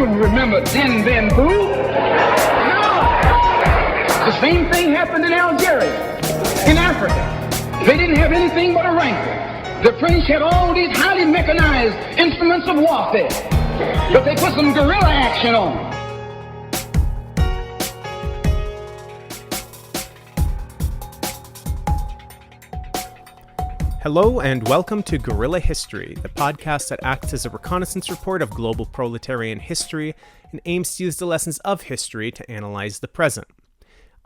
You remember Din Ben Phu? No. The same thing happened in Algeria, in Africa. They didn't have anything but a rifle. The French had all these highly mechanized instruments of warfare, but they put some guerrilla action on them. Hello and welcome to Guerrilla History, the podcast that acts as a reconnaissance report of global proletarian history and aims to use the lessons of history to analyze the present.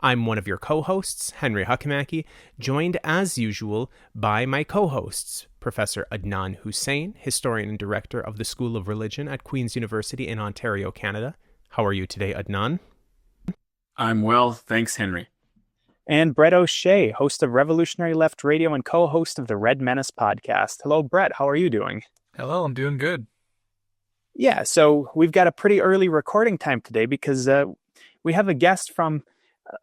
I'm one of your co-hosts, Henry Huckamacky, joined as usual by my co-hosts, Professor Adnan Hussain, historian and director of the School of Religion at Queen's University in Ontario, Canada. How are you today, Adnan? I'm well, thanks, Henry. And Brett O'Shea, host of Revolutionary Left Radio and co-host of the Red Menace podcast. Hello, Brett. How are you doing? Hello, I'm doing good. Yeah, so we've got a pretty early recording time today because we have a guest from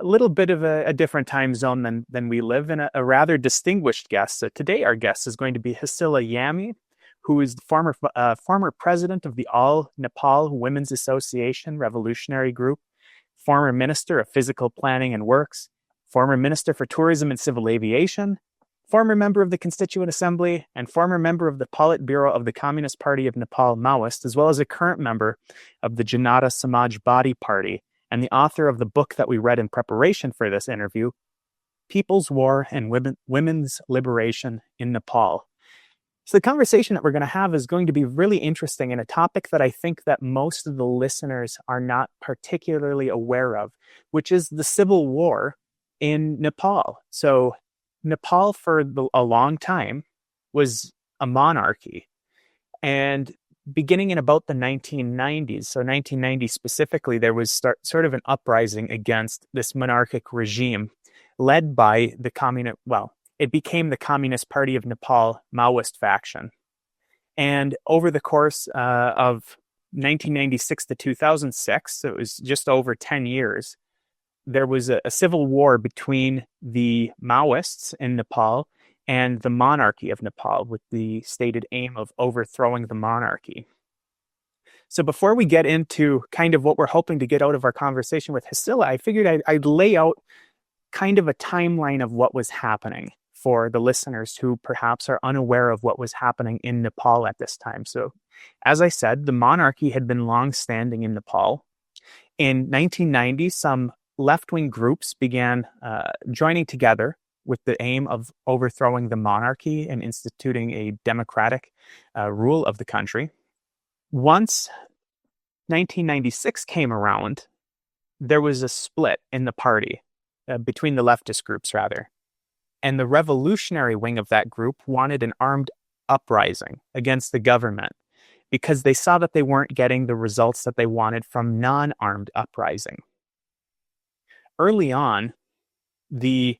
a little bit of a different time zone than we live in, a rather distinguished guest. So today our guest is going to be Hisila Yami, who is the former president of the All Nepal Women's Association Revolutionary Group, former Minister of Physical Planning and Works, former Minister for Tourism and Civil Aviation, former member of the Constituent Assembly, and former member of the Politburo of the Communist Party of Nepal Maoist, as well as a current member of the Janata Samajwadi Party, and the author of the book that we read in preparation for this interview, People's War and Women's Liberation in Nepal. So the conversation that we're going to have is going to be really interesting and a topic that I think that most of the listeners are not particularly aware of, which is the civil war in Nepal. So Nepal for a long time was a monarchy, and beginning in about the 1990s, so 1990 specifically, there was sort of an uprising against this monarchic regime led by it became the Communist Party of Nepal Maoist faction. And over the course of 1996 to 2006, so it was just over 10 years, there was a civil war between the Maoists in Nepal and the monarchy of Nepal, with the stated aim of overthrowing the monarchy. So before we get into kind of what we're hoping to get out of our conversation with Hisila, I figured I'd lay out kind of a timeline of what was happening for the listeners who perhaps are unaware of what was happening in Nepal at this time. So as I said, the monarchy had been long-standing in Nepal. In 1990, some left-wing groups began joining together with the aim of overthrowing the monarchy and instituting a democratic rule of the country. Once 1996 came around, there was a split in the party, between the leftist groups, rather. And the revolutionary wing of that group wanted an armed uprising against the government because they saw that they weren't getting the results that they wanted from non-armed uprising. Early on, the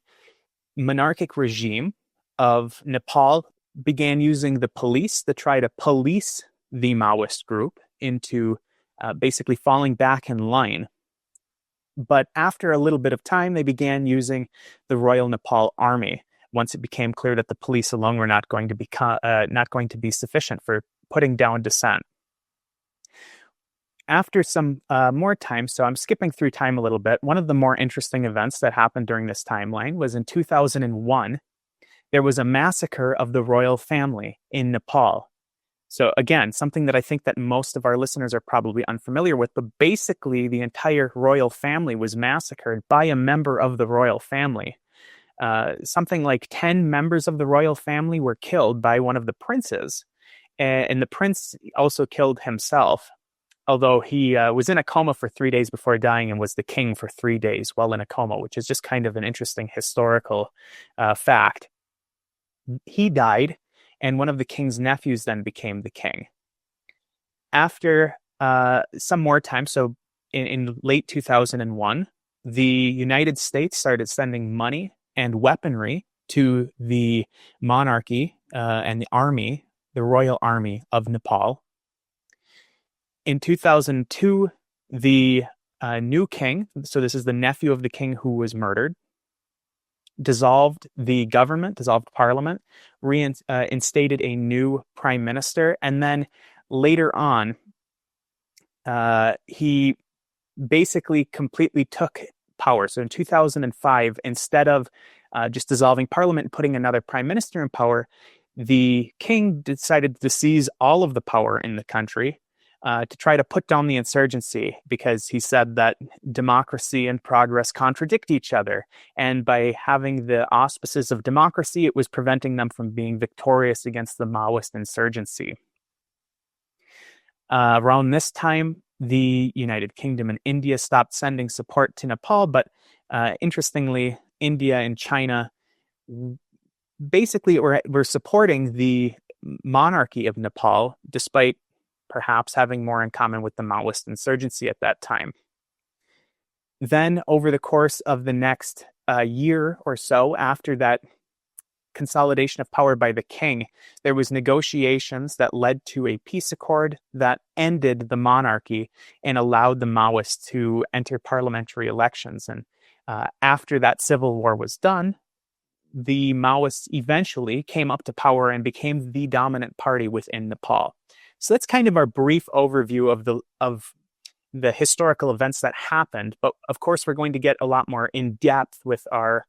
monarchic regime of Nepal began using the police to try to police the Maoist group into basically falling back in line. But after a little bit of time, they began using the Royal Nepal Army once it became clear that the police alone were not going to be sufficient for putting down dissent. After some more time, so I'm skipping through time a little bit, one of the more interesting events that happened during this timeline was in 2001, there was a massacre of the royal family in Nepal. So again, something that I think that most of our listeners are probably unfamiliar with, but basically the entire royal family was massacred by a member of the royal family. Something like 10 members of the royal family were killed by one of the princes, and the prince also killed himself, although he was in a coma for 3 days before dying and was the king for 3 days while in a coma, which is just kind of an interesting historical fact. He died, and one of the king's nephews then became the king. After some more time, so in late 2001, the United States started sending money and weaponry to the monarchy and the army, the Royal Army of Nepal. In 2002, the new king, so this is the nephew of the king who was murdered, dissolved the government, dissolved parliament, instated a new prime minister, and then later on he basically completely took power. So in 2005, instead of just dissolving parliament and putting another prime minister in power, the king decided to seize all of the power in the country to try to put down the insurgency, because he said that democracy and progress contradict each other. And by having the auspices of democracy, it was preventing them from being victorious against the Maoist insurgency. Around this time, the United Kingdom and India stopped sending support to Nepal, but interestingly, India and China basically were supporting the monarchy of Nepal, despite perhaps having more in common with the Maoist insurgency at that time. Then, over the course of the next year or so, after that consolidation of power by the king, there was negotiations that led to a peace accord that ended the monarchy and allowed the Maoists to enter parliamentary elections. And after that civil war was done, the Maoists eventually came up to power and became the dominant party within Nepal. So that's kind of our brief overview of the historical events that happened. But of course, we're going to get a lot more in depth with our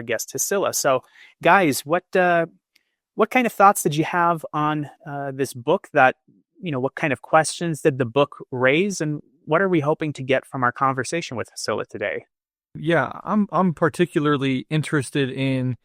guest Hisila. So, guys, what kind of thoughts did you have on this book? What kind of questions did the book raise, and what are we hoping to get from our conversation with Hisila today? Yeah, I'm particularly interested in,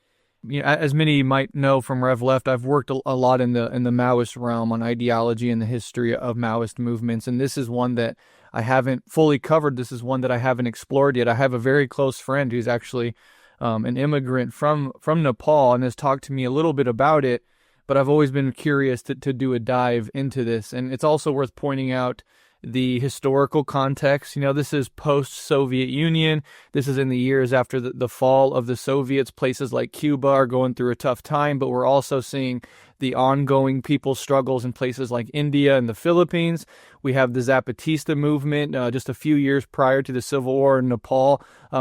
as many might know from Rev Left, I've worked a lot in the Maoist realm on ideology and the history of Maoist movements, and this is one that I haven't fully covered. This is one that I haven't explored yet. I have a very close friend who's actually an immigrant from Nepal and has talked to me a little bit about it, but I've always been curious to do a dive into this. And it's also worth pointing out the historical context. This is post-Soviet Union. This is in the years after the fall of the Soviets. Places like Cuba are going through a tough time, but we're also seeing the ongoing people's struggles in places like India and the Philippines. We have the Zapatista movement just a few years prior to the Civil War in Nepal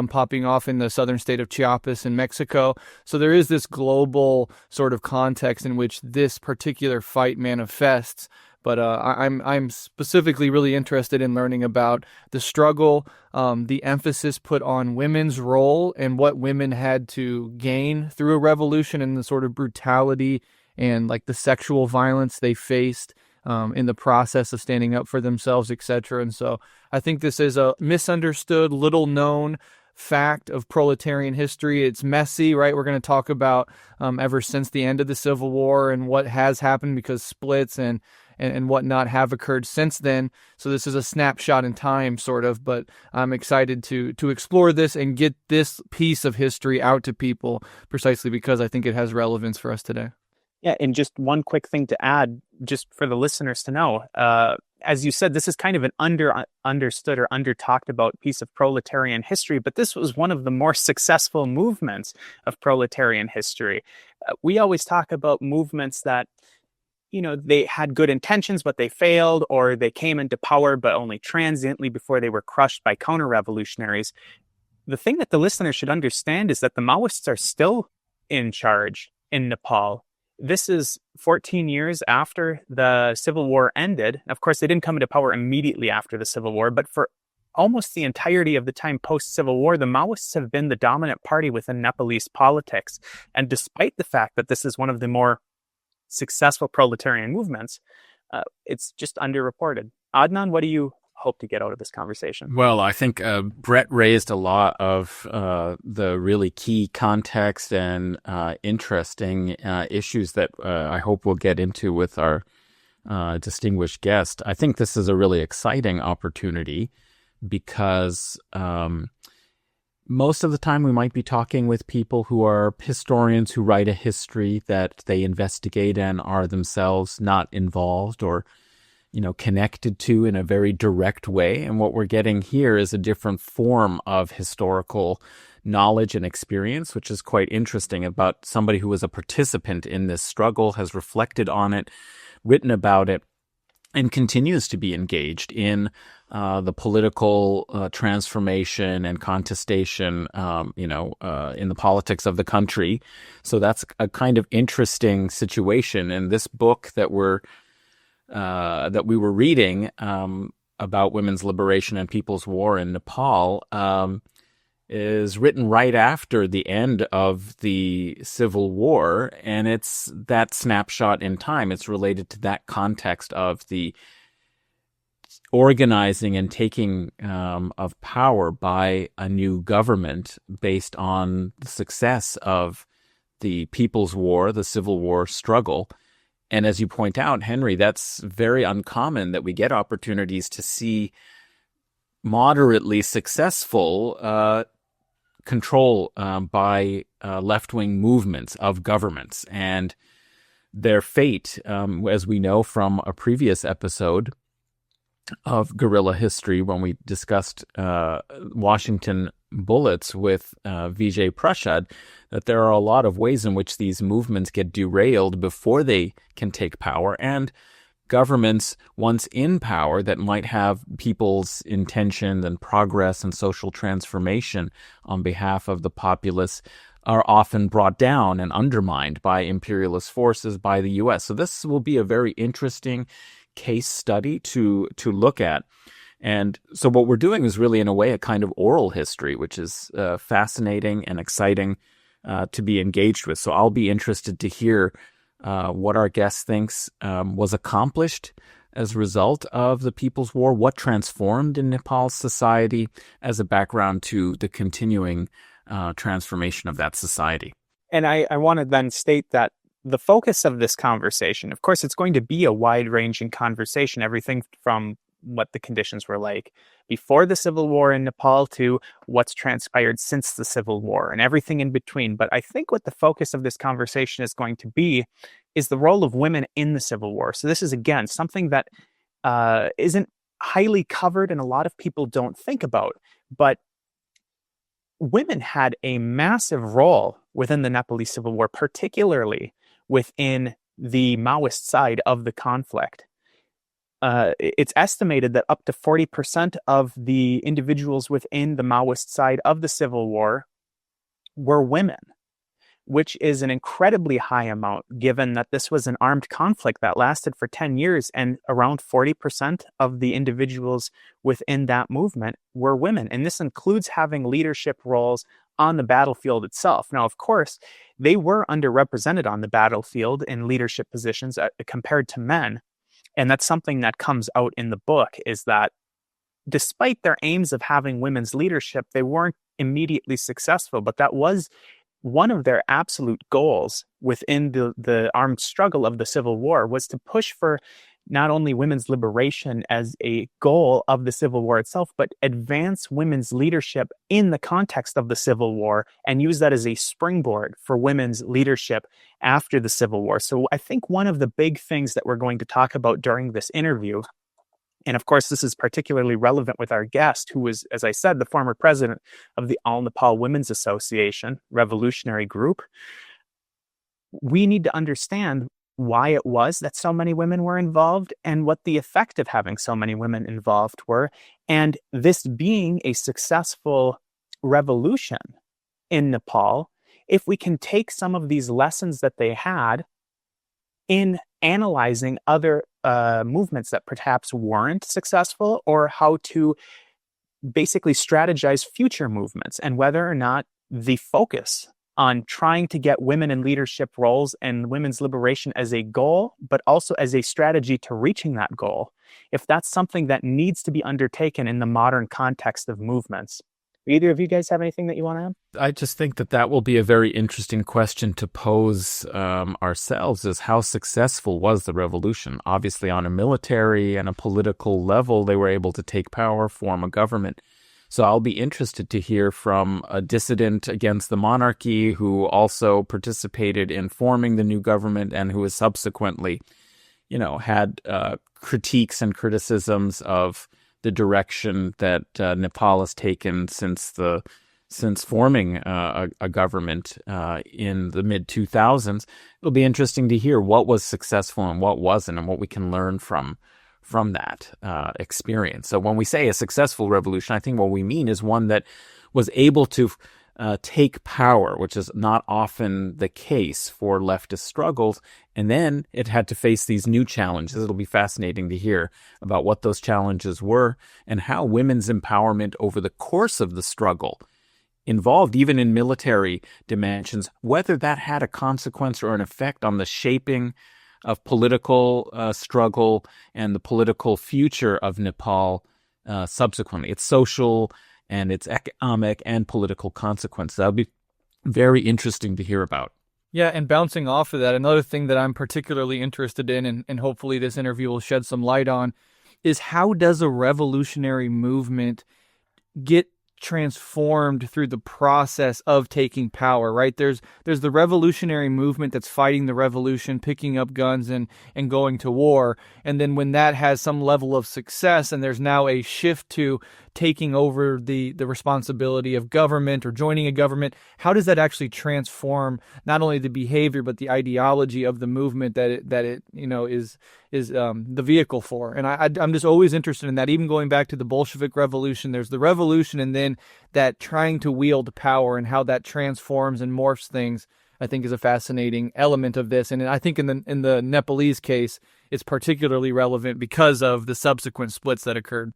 popping off in the southern state of Chiapas in Mexico. So there is this global sort of context in which this particular fight manifests. But I'm specifically really interested in learning about the struggle, the emphasis put on women's role and what women had to gain through a revolution, and the sort of brutality and like the sexual violence they faced in the process of standing up for themselves, etc. And so I think this is a misunderstood, little known fact of proletarian history. It's messy, right? We're going to talk about ever since the end of the Civil War and what has happened, because splits and whatnot have occurred since then. So this is a snapshot in time, sort of, but I'm excited to explore this and get this piece of history out to people, precisely because I think it has relevance for us today. Yeah, and just one quick thing to add, just for the listeners to know, as you said, this is kind of an understood or under-talked about piece of proletarian history, but this was one of the more successful movements of proletarian history. We always talk about movements that, they had good intentions, but they failed, or they came into power, but only transiently before they were crushed by counter-revolutionaries. The thing that the listener should understand is that the Maoists are still in charge in Nepal. This is 14 years after the Civil War ended. Of course, they didn't come into power immediately after the Civil War, but for almost the entirety of the time post-Civil War, the Maoists have been the dominant party within Nepalese politics. And despite the fact that this is one of the more successful proletarian movements, it's just underreported. Adnan, what do you hope to get out of this conversation? Well, I think Brett raised a lot of the really key context and interesting issues that I hope we'll get into with our distinguished guest. I think this is a really exciting opportunity because most of the time we might be talking with people who are historians who write a history that they investigate and are themselves not involved or connected to in a very direct way. And what we're getting here is a different form of historical knowledge and experience, which is quite interesting, about somebody who was a participant in this struggle, has reflected on it, written about it, and continues to be engaged in the political transformation and contestation, in the politics of the country. So that's a kind of interesting situation. And this book that we were reading about women's liberation and people's war in Nepal is written right after the end of the Civil War, and it's that snapshot in time. It's related to that context of the organizing and taking of power by a new government based on the success of the People's War, the Civil War struggle. And as you point out, Henry, that's very uncommon that we get opportunities to see moderately successful control by left-wing movements of governments. And their fate, as we know from a previous episode of guerrilla history when we discussed Washington bullets with Vijay Prashad, that there are a lot of ways in which these movements get derailed before they can take power, and governments once in power that might have people's intention and progress and social transformation on behalf of the populace are often brought down and undermined by imperialist forces, by the U.S. So this will be a very interesting case study to look at. And so what we're doing is really, in a way, a kind of oral history, which is fascinating and exciting to be engaged with. So I'll be interested to hear what our guest thinks was accomplished as a result of the People's War, what transformed in Nepal's society as a background to the continuing transformation of that society. And I want to then state that the focus of this conversation, of course, it's going to be a wide-ranging conversation, everything from what the conditions were like before the Civil War in Nepal to what's transpired since the Civil War and everything in between. But I think what the focus of this conversation is going to be is the role of women in the Civil War. So this is, again, something that isn't highly covered and a lot of people don't think about. But women had a massive role within the Nepalese Civil War, particularly within the Maoist side of the conflict. It's estimated that up to 40% of the individuals within the Maoist side of the Civil War were women, which is an incredibly high amount, given that this was an armed conflict that lasted for 10 years, and around 40% of the individuals within that movement were women. And this includes having leadership roles on the battlefield itself. Now, of course, they were underrepresented on the battlefield in leadership positions compared to men. And that's something that comes out in the book, is that despite their aims of having women's leadership, they weren't immediately successful. But that was one of their absolute goals within the armed struggle of the Civil War, was to push for not only women's liberation as a goal of the Civil War itself, but advance women's leadership in the context of the Civil War and use that as a springboard for women's leadership after the Civil War. So I think one of the big things that we're going to talk about during this interview, and of course this is particularly relevant with our guest, who was, as I said, the former president of the All Nepal Women's Association revolutionary group, we need to understand why it was that so many women were involved and what the effect of having so many women involved were. And this being a successful revolution in Nepal, if we can take some of these lessons that they had in analyzing other movements that perhaps weren't successful, or how to basically strategize future movements, and whether or not the focus on trying to get women in leadership roles and women's liberation as a goal, but also as a strategy to reaching that goal, if that's something that needs to be undertaken in the modern context of movements. Either of you guys have anything that you want to add? I just think that will be a very interesting question to pose ourselves, is how successful was the revolution? Obviously, on a military and a political level, they were able to take power, form a government. So I'll be interested to hear from a dissident against the monarchy who also participated in forming the new government and who has subsequently, had critiques and criticisms of the direction that Nepal has taken since forming a government in the mid-2000s. It'll be interesting to hear what was successful and what wasn't, and what we can learn from that experience. So when we say a successful revolution, I think what we mean is one that was able to take power, which is not often the case for leftist struggles. And then it had to face these new challenges. It'll be fascinating to hear about what those challenges were and how women's empowerment over the course of the struggle involved, even in military dimensions, whether that had a consequence or an effect on the shaping of political struggle and the political future of Nepal subsequently. Its social and its economic and political consequences. That would be very interesting to hear about. Yeah, and bouncing off of that, another thing that I'm particularly interested in, and hopefully this interview will shed some light on, is how does a revolutionary movement get transformed through the process of taking power, right? There's the revolutionary movement that's fighting the revolution, picking up guns and going to war. And then when that has some level of success and there's now a shift to taking over the responsibility of government or joining a government, how does that actually transform not only the behavior but the ideology of the movement that it is the vehicle for? And I'm just always interested in that. Even going back to the Bolshevik Revolution, there's the revolution and then that trying to wield power and how that transforms and morphs things, I think, is a fascinating element of this. And I think in the Nepalese case, it's particularly relevant because of the subsequent splits that occurred.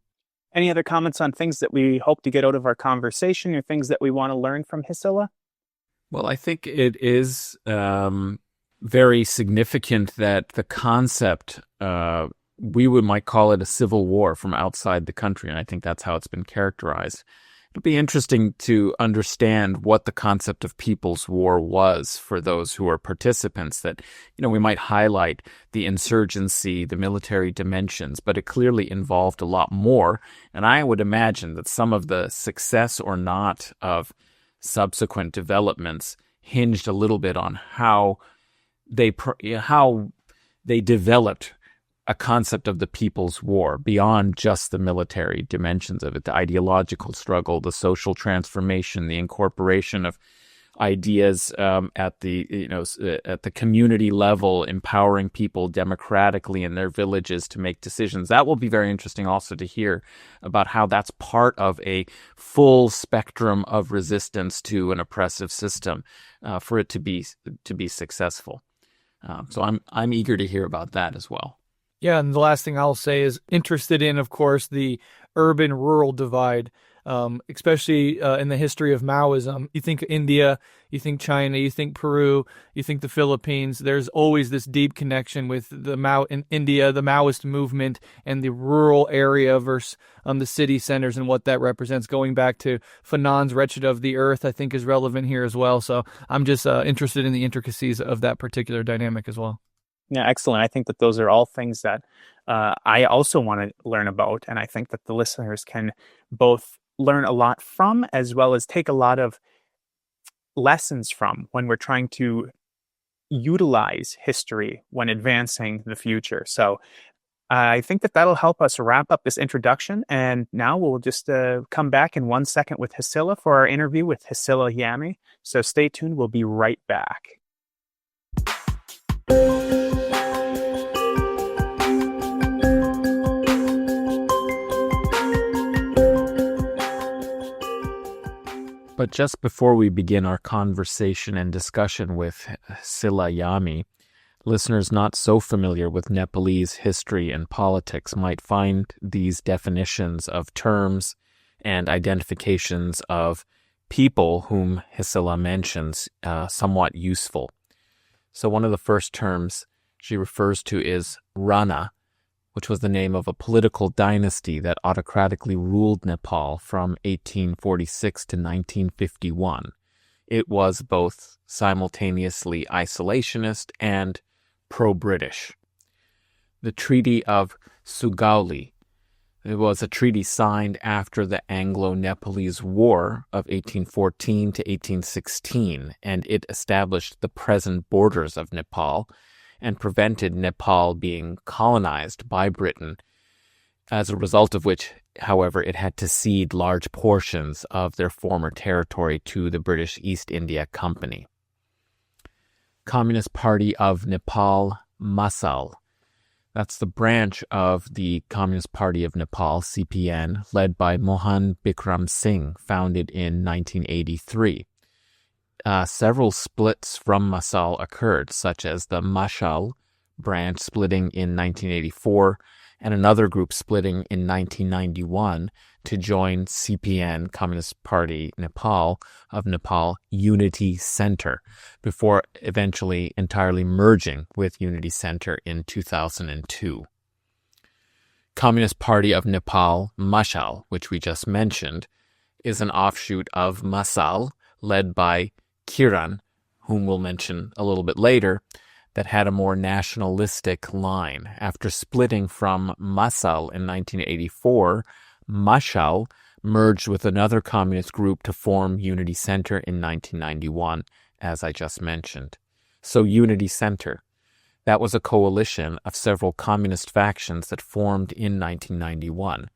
Any other comments on things that we hope to get out of our conversation or things that we want to learn from Hisila? Well, I think it is very significant that the concept, might call it a civil war from outside the country, and I think that's how it's been characterized. It'll be interesting to understand what the concept of People's War was for those who are participants, that, we might highlight the insurgency, the military dimensions, but it clearly involved a lot more. And I would imagine that some of the success or not of subsequent developments hinged a little bit on how they developed a concept of the People's War beyond just the military dimensions of it, the ideological struggle, the social transformation, the incorporation of ideas at the community level, empowering people democratically in their villages to make decisions. That will be very interesting also to hear about how that's part of a full spectrum of resistance to an oppressive system for it to be successful. So I'm eager to hear about that as well. Yeah, and the last thing I'll say is interested in, of course, the urban-rural divide, especially in the history of Maoism. You think India, you think China, you think Peru, you think the Philippines. There's always this deep connection with in India, the Maoist movement, and the rural area versus the city centers and what that represents. Going back to Fanon's Wretched of the Earth, I think is relevant here as well. So I'm just interested in the intricacies of that particular dynamic as well. Yeah, excellent. I think that those are all things that I also want to learn about. And I think that the listeners can both learn a lot from as well as take a lot of lessons from when we're trying to utilize history when advancing the future. So I think that that'll help us wrap up this introduction. And now we'll just come back in 1 second with Hisila for our interview with Hisila Yami. So stay tuned. We'll be right back. But just before we begin our conversation and discussion with Hisila Yami, listeners not so familiar with Nepalese history and politics might find these definitions of terms and identifications of people whom Hisila mentions somewhat useful. So one of the first terms she refers to is Rana, which was the name of a political dynasty that autocratically ruled Nepal from 1846 to 1951. It was both simultaneously isolationist and pro-British. The Treaty of Sugauli, it was a treaty signed after the Anglo-Nepalese War of 1814 to 1816, and it established the present borders of Nepal and prevented Nepal being colonized by Britain, as a result of which, however, it had to cede large portions of their former territory to the British East India Company. Communist Party of Nepal, Masal. That's the branch of the Communist Party of Nepal, CPN, led by Mohan Bikram Singh, founded in 1983. several splits from Masal occurred, such as the Mashal branch splitting in 1984 and another group splitting in 1991 to join CPN, Communist Party Nepal of Nepal Unity Center, before eventually entirely merging with Unity Center in 2002. Communist Party of Nepal, Mashal, which we just mentioned, is an offshoot of Masal, led by Kiran, whom we'll mention a little bit later, that had a more nationalistic line. After splitting from Masal in 1984, Mashal merged with another communist group to form Unity Center in 1991, as I just mentioned. So Unity Center, that was a coalition of several communist factions that formed in 1991.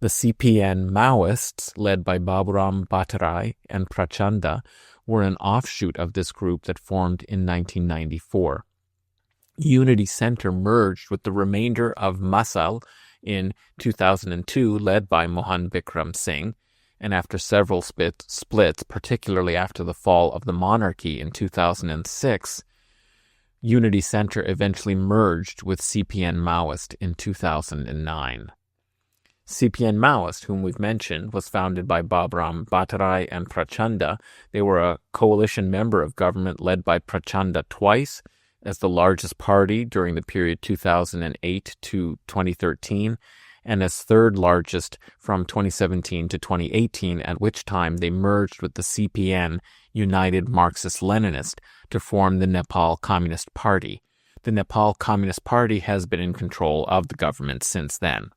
The CPN Maoists, led by Baburam Bhattarai and Prachanda, were an offshoot of this group that formed in 1994. Unity Center merged with the remainder of Masal in 2002, led by Mohan Bikram Singh, and after several splits, particularly after the fall of the monarchy in 2006, Unity Center eventually merged with CPN Maoist in 2009. CPN Maoist, whom we've mentioned, was founded by Baburam Bhattarai and Prachanda. They were a coalition member of government led by Prachanda twice as the largest party during the period 2008 to 2013, and as third largest from 2017 to 2018, at which time they merged with the CPN, United Marxist-Leninist, to form the Nepal Communist Party. The Nepal Communist Party has been in control of the government since then.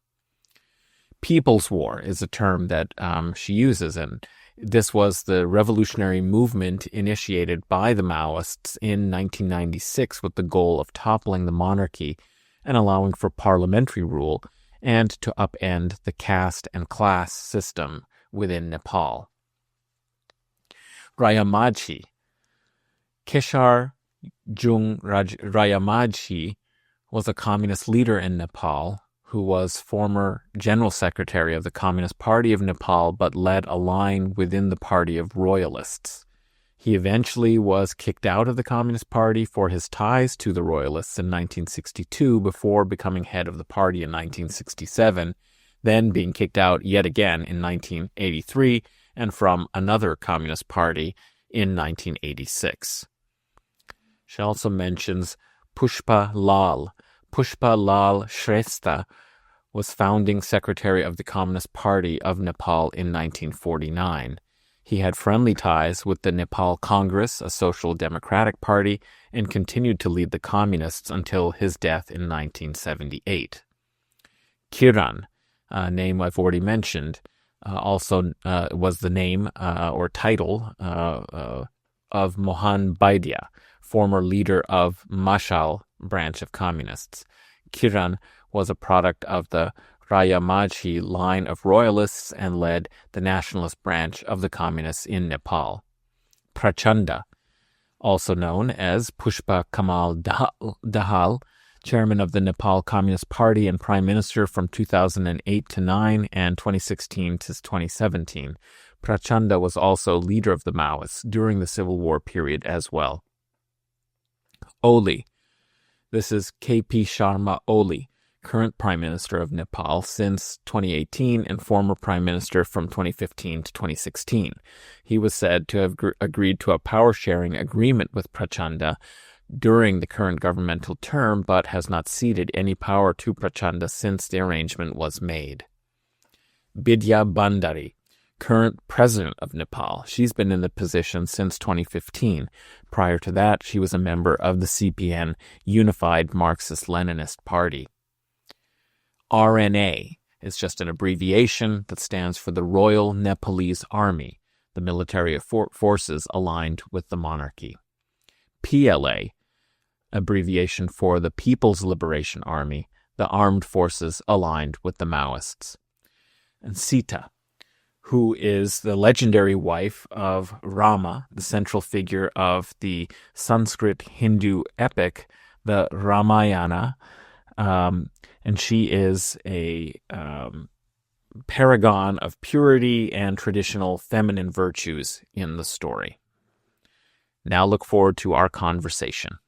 People's War is a term that she uses, and this was the revolutionary movement initiated by the Maoists in 1996 with the goal of toppling the monarchy and allowing for parliamentary rule and to upend the caste and class system within Nepal. Rayamaji. Keshar Jung Rayamaji was a communist leader in Nepal who was former general secretary of the Communist Party of Nepal but led a line within the party of royalists. He eventually was kicked out of the Communist Party for his ties to the royalists in 1962 before becoming head of the party in 1967, then being kicked out yet again in 1983 and from another Communist Party in 1986. She also mentions Pushpa Lal. Pushpa Lal Shrestha was founding secretary of the Communist Party of Nepal in 1949. He had friendly ties with the Nepal Congress, a social democratic party, and continued to lead the communists until his death in 1978. Kiran, a name I've already mentioned, also was the name or title of Mohan Baidia, former leader of Mashal branch of communists. Kiran was a product of the Rayamaji line of royalists and led the nationalist branch of the communists in Nepal. Prachanda, also known as Pushpa Kamal Dahal, chairman of the Nepal Communist Party and prime minister from 2008 to 9 and 2016 to 2017. Prachanda was also leader of the Maoists during the Civil War period as well. Oli. This is K.P. Sharma Oli, current Prime Minister of Nepal since 2018 and former Prime Minister from 2015 to 2016. He was said to have agreed to a power-sharing agreement with Prachanda during the current governmental term, but has not ceded any power to Prachanda since the arrangement was made. Bidya Bandari, current president of Nepal. She's been in the position since 2015. Prior to that, she was a member of the CPN, Unified Marxist-Leninist Party. RNA is just an abbreviation that stands for the Royal Nepalese Army, the military forces aligned with the monarchy. PLA, abbreviation for the People's Liberation Army, the armed forces aligned with the Maoists. And Sita, who is the legendary wife of Rama, the central figure of the Sanskrit Hindu epic, the Ramayana, and she is a paragon of purity and traditional feminine virtues in the story. Now look forward to our conversation.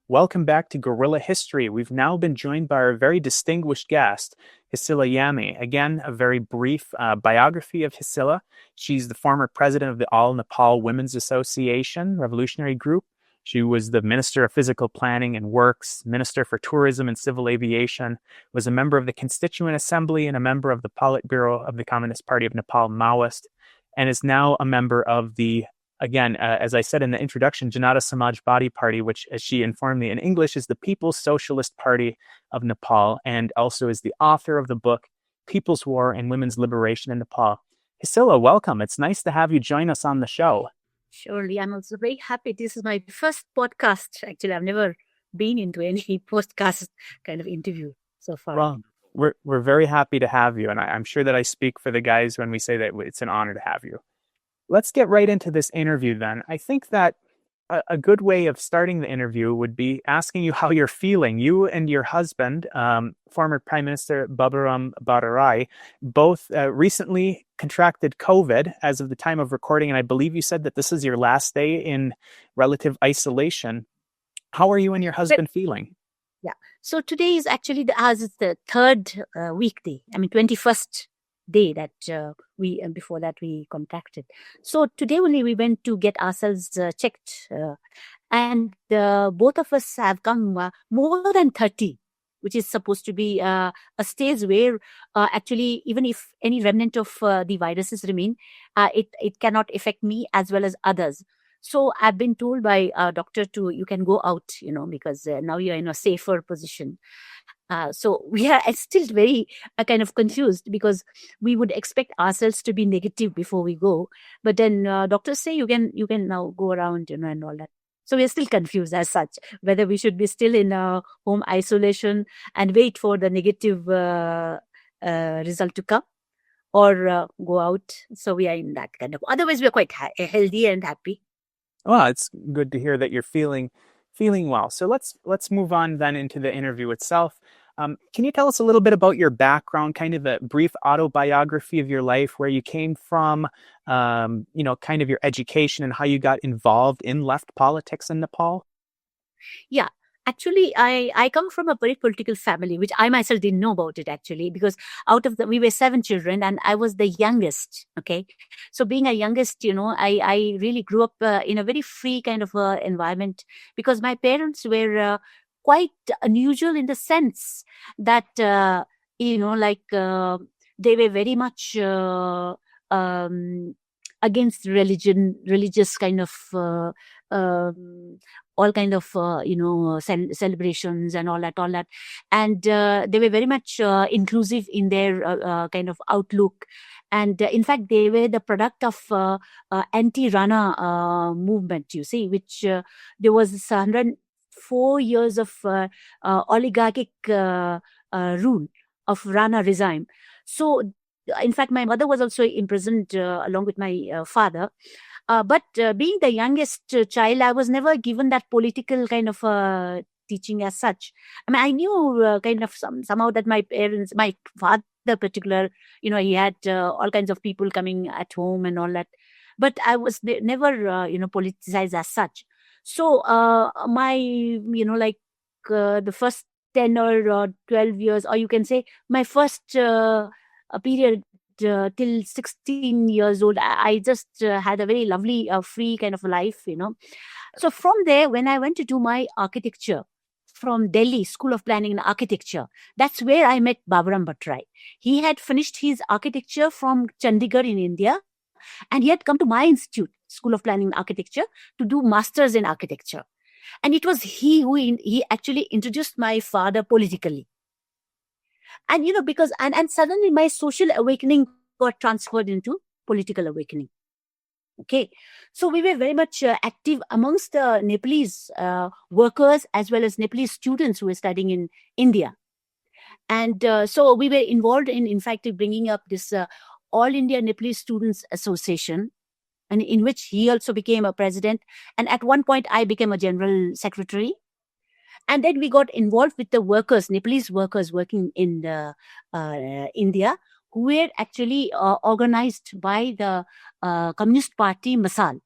Welcome back to Guerrilla History. We've now been joined by our very distinguished guest, Hisila Yami. Again, a very brief biography of Hisila. She's the former president of the All Nepal Women's Association Revolutionary Group. She was the Minister of Physical Planning and Works, Minister for Tourism and Civil Aviation, was a member of the Constituent Assembly and a member of the Politburo of the Communist Party of Nepal, Maoist, and is now a member of the, again, as I said in the introduction, Janata Samajwadi Party, which, as she informed me in English, is the People's Socialist Party of Nepal, and also is the author of the book, People's War and Women's Liberation in Nepal. Hisila, welcome. It's nice to have you join us on the show. Surely, I'm also very happy. This is my first podcast. Actually, I've never been into any podcast kind of interview so far. Well, we're very happy to have you, and I'm sure that I speak for the guys when we say that it's an honor to have you. Let's get right into this interview then. I think that a good way of starting the interview would be asking you how you're feeling. You and your husband, former Prime Minister Baburam Bhattarai, both recently contracted COVID as of the time of recording, and I believe you said that this is your last day in relative isolation. How are you and your husband feeling? Yeah. So today is actually the third weekday. 21st day that before that we contracted. So today only we went to get ourselves checked, and both of us have come more than 30, which is supposed to be a stage where actually even if any remnant of the viruses remain, it cannot affect me as well as others. So I've been told by a doctor you can go out, because now you're in a safer position. So we are still very kind of confused, because we would expect ourselves to be negative before we go. But then doctors say you can now go around, and all that. So we are still confused as such, whether we should be still in home isolation and wait for the negative result to come, or go out. So we are in that kind of. Otherwise, we are quite healthy and happy. Well, it's good to hear that you're feeling well. So let's move on then into the interview itself. Can you tell us a little bit about your background, kind of a brief autobiography of your life, where you came from, kind of your education and how you got involved in left politics in Nepal? Yeah. Actually, I come from a very political family, which I myself didn't know about it actually, because we were 7 children and I was the youngest. Okay. So being a youngest, I really grew up in a very free kind of environment, because my parents were quite unusual in the sense that, they were very much against religious kind of all kind of celebrations and all that, and they were very much inclusive in their kind of outlook, and in fact they were the product of anti-Rana movement, you see, which there was 104 years of oligarchic rule of Rana regime. So in fact my mother was also imprisoned along with my father. But being the youngest child, I was never given that political kind of teaching as such. I knew kind of somehow that my father particular, he had all kinds of people coming at home and all that. But I was never, politicized as such. So the first 10 or 12 years, or you can say my first period, till 16 years old, I just had a very lovely, free kind of life, So from there, when I went to do my architecture from Delhi School of Planning and Architecture, that's where I met Baburam Bhattarai. He had finished his architecture from Chandigarh in India, and he had come to my institute, School of Planning and Architecture, to do masters in architecture. And it was he actually introduced my father politically. And, because, and suddenly my social awakening got transferred into political awakening. Okay. So we were very much active amongst the Nepalese workers as well as Nepalese students who were studying in India. And so we were involved in fact, bringing up this All India Nepalese Students Association, and in which he also became a president. And at one point I became a general secretary. And then we got involved with the workers, Nepalese workers working in India, who were actually organized by the Communist Party Masal.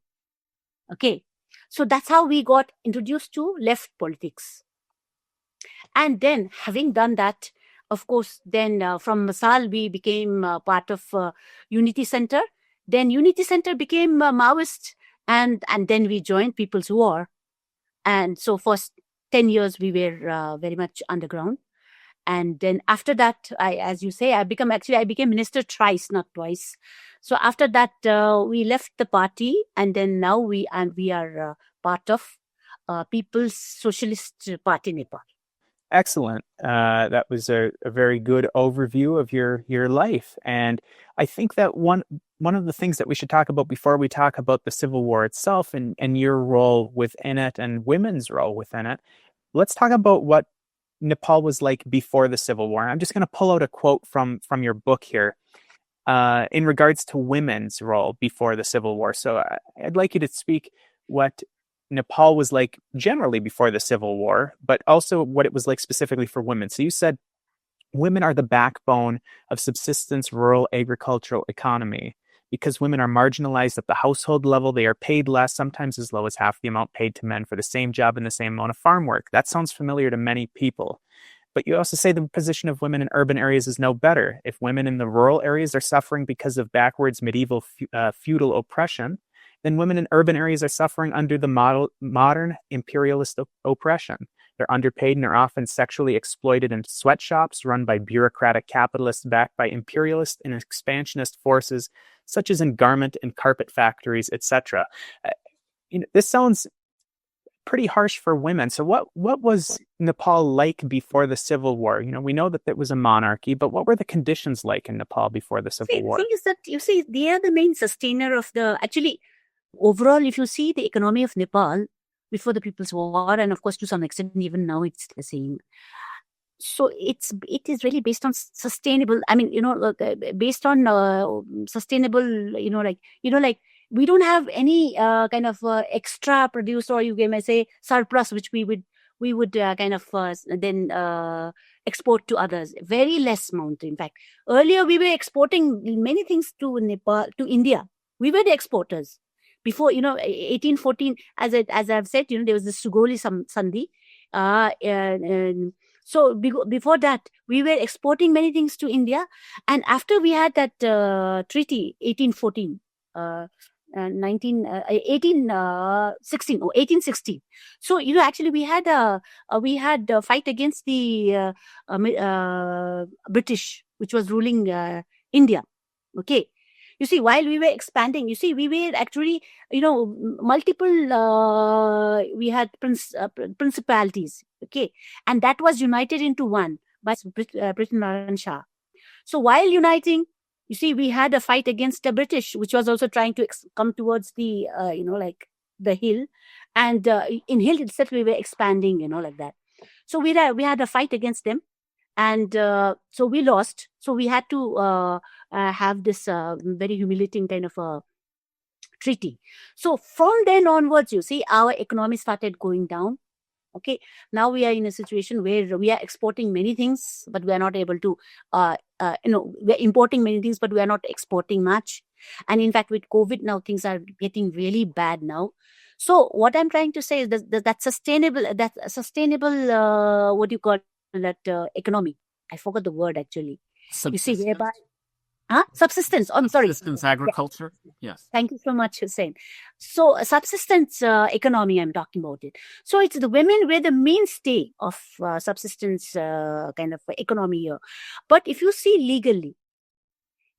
Okay. So that's how we got introduced to left politics. And then having done that, of course, then from Masal, we became part of Unity Center. Then Unity Center became Maoist, and then we joined People's War. And so for 10 years, we were very much underground. And then after that, as you say, I became minister thrice, not twice. So after that, we left the party, and then now we are part of People's Socialist Party Nepal. Excellent. That was a very good overview of your life. And I think that one of the things that we should talk about before we talk about the Civil War itself and your role within it and women's role within it, let's talk about what Nepal was like before the Civil War. I'm just going to pull out a quote from your book here in regards to women's role before the Civil War. So I'd like you to speak what Nepal was like generally before the Civil War, but also what it was like specifically for women. So you said women are the backbone of subsistence rural agricultural economy. Because women are marginalized at the household level, they are paid less, sometimes as low as half the amount paid to men for the same job and the same amount of farm work. That sounds familiar to many people. But you also say the position of women in urban areas is no better. If women in the rural areas are suffering because of backwards medieval feudal oppression, then women in urban areas are suffering under the modern imperialist oppression. They're underpaid and are often sexually exploited in sweatshops run by bureaucratic capitalists backed by imperialist and expansionist forces, such as in garment and carpet factories, etc. This sounds pretty harsh for women. So what was Nepal like before the Civil War? We know that it was a monarchy, but what were the conditions like in Nepal before the Civil War? The thing is that, you see, they are the main sustainer of overall, if you see the economy of Nepal before the People's War, and of course to some extent even now it's the same. So it is really based on sustainable. Based on sustainable. We don't have any kind of extra produce, or you may say surplus, which we would then export to others. Very less amount, in fact. Earlier we were exporting many things to Nepal, to India. We were the exporters. Before 1814, as I've said, there was the Sugoli Sandhi. So before that, we were exporting many things to India, and after we had that treaty, 1814, 1816. So actually we had a fight against the British, which was ruling India. Okay. You see, while we were expanding, we were actually, multiple, we had principalities, okay? And that was united into one by Prithviraj Shah. So while uniting, we had a fight against the British, which was also trying to come towards the, the hill. And in hill itself, we were expanding, like that. So we had a fight against them. And so we lost. So we had to have this very humiliating kind of a treaty. So from then onwards, our economy started going down. Okay. Now we are in a situation where we are exporting many things, but we are not able to, we're importing many things, but we are not exporting much. And in fact, with COVID now, things are getting really bad now. So what I'm trying to say is that sustainable, what do you call that economy? I forgot the word actually. Subsistence. Whereby subsistence. Oh, I'm sorry. Subsistence agriculture. Yeah. Yes. Thank you so much, Hussein. So subsistence economy, I'm talking about it. So it's the women were the mainstay of subsistence kind of economy here. But if you see legally,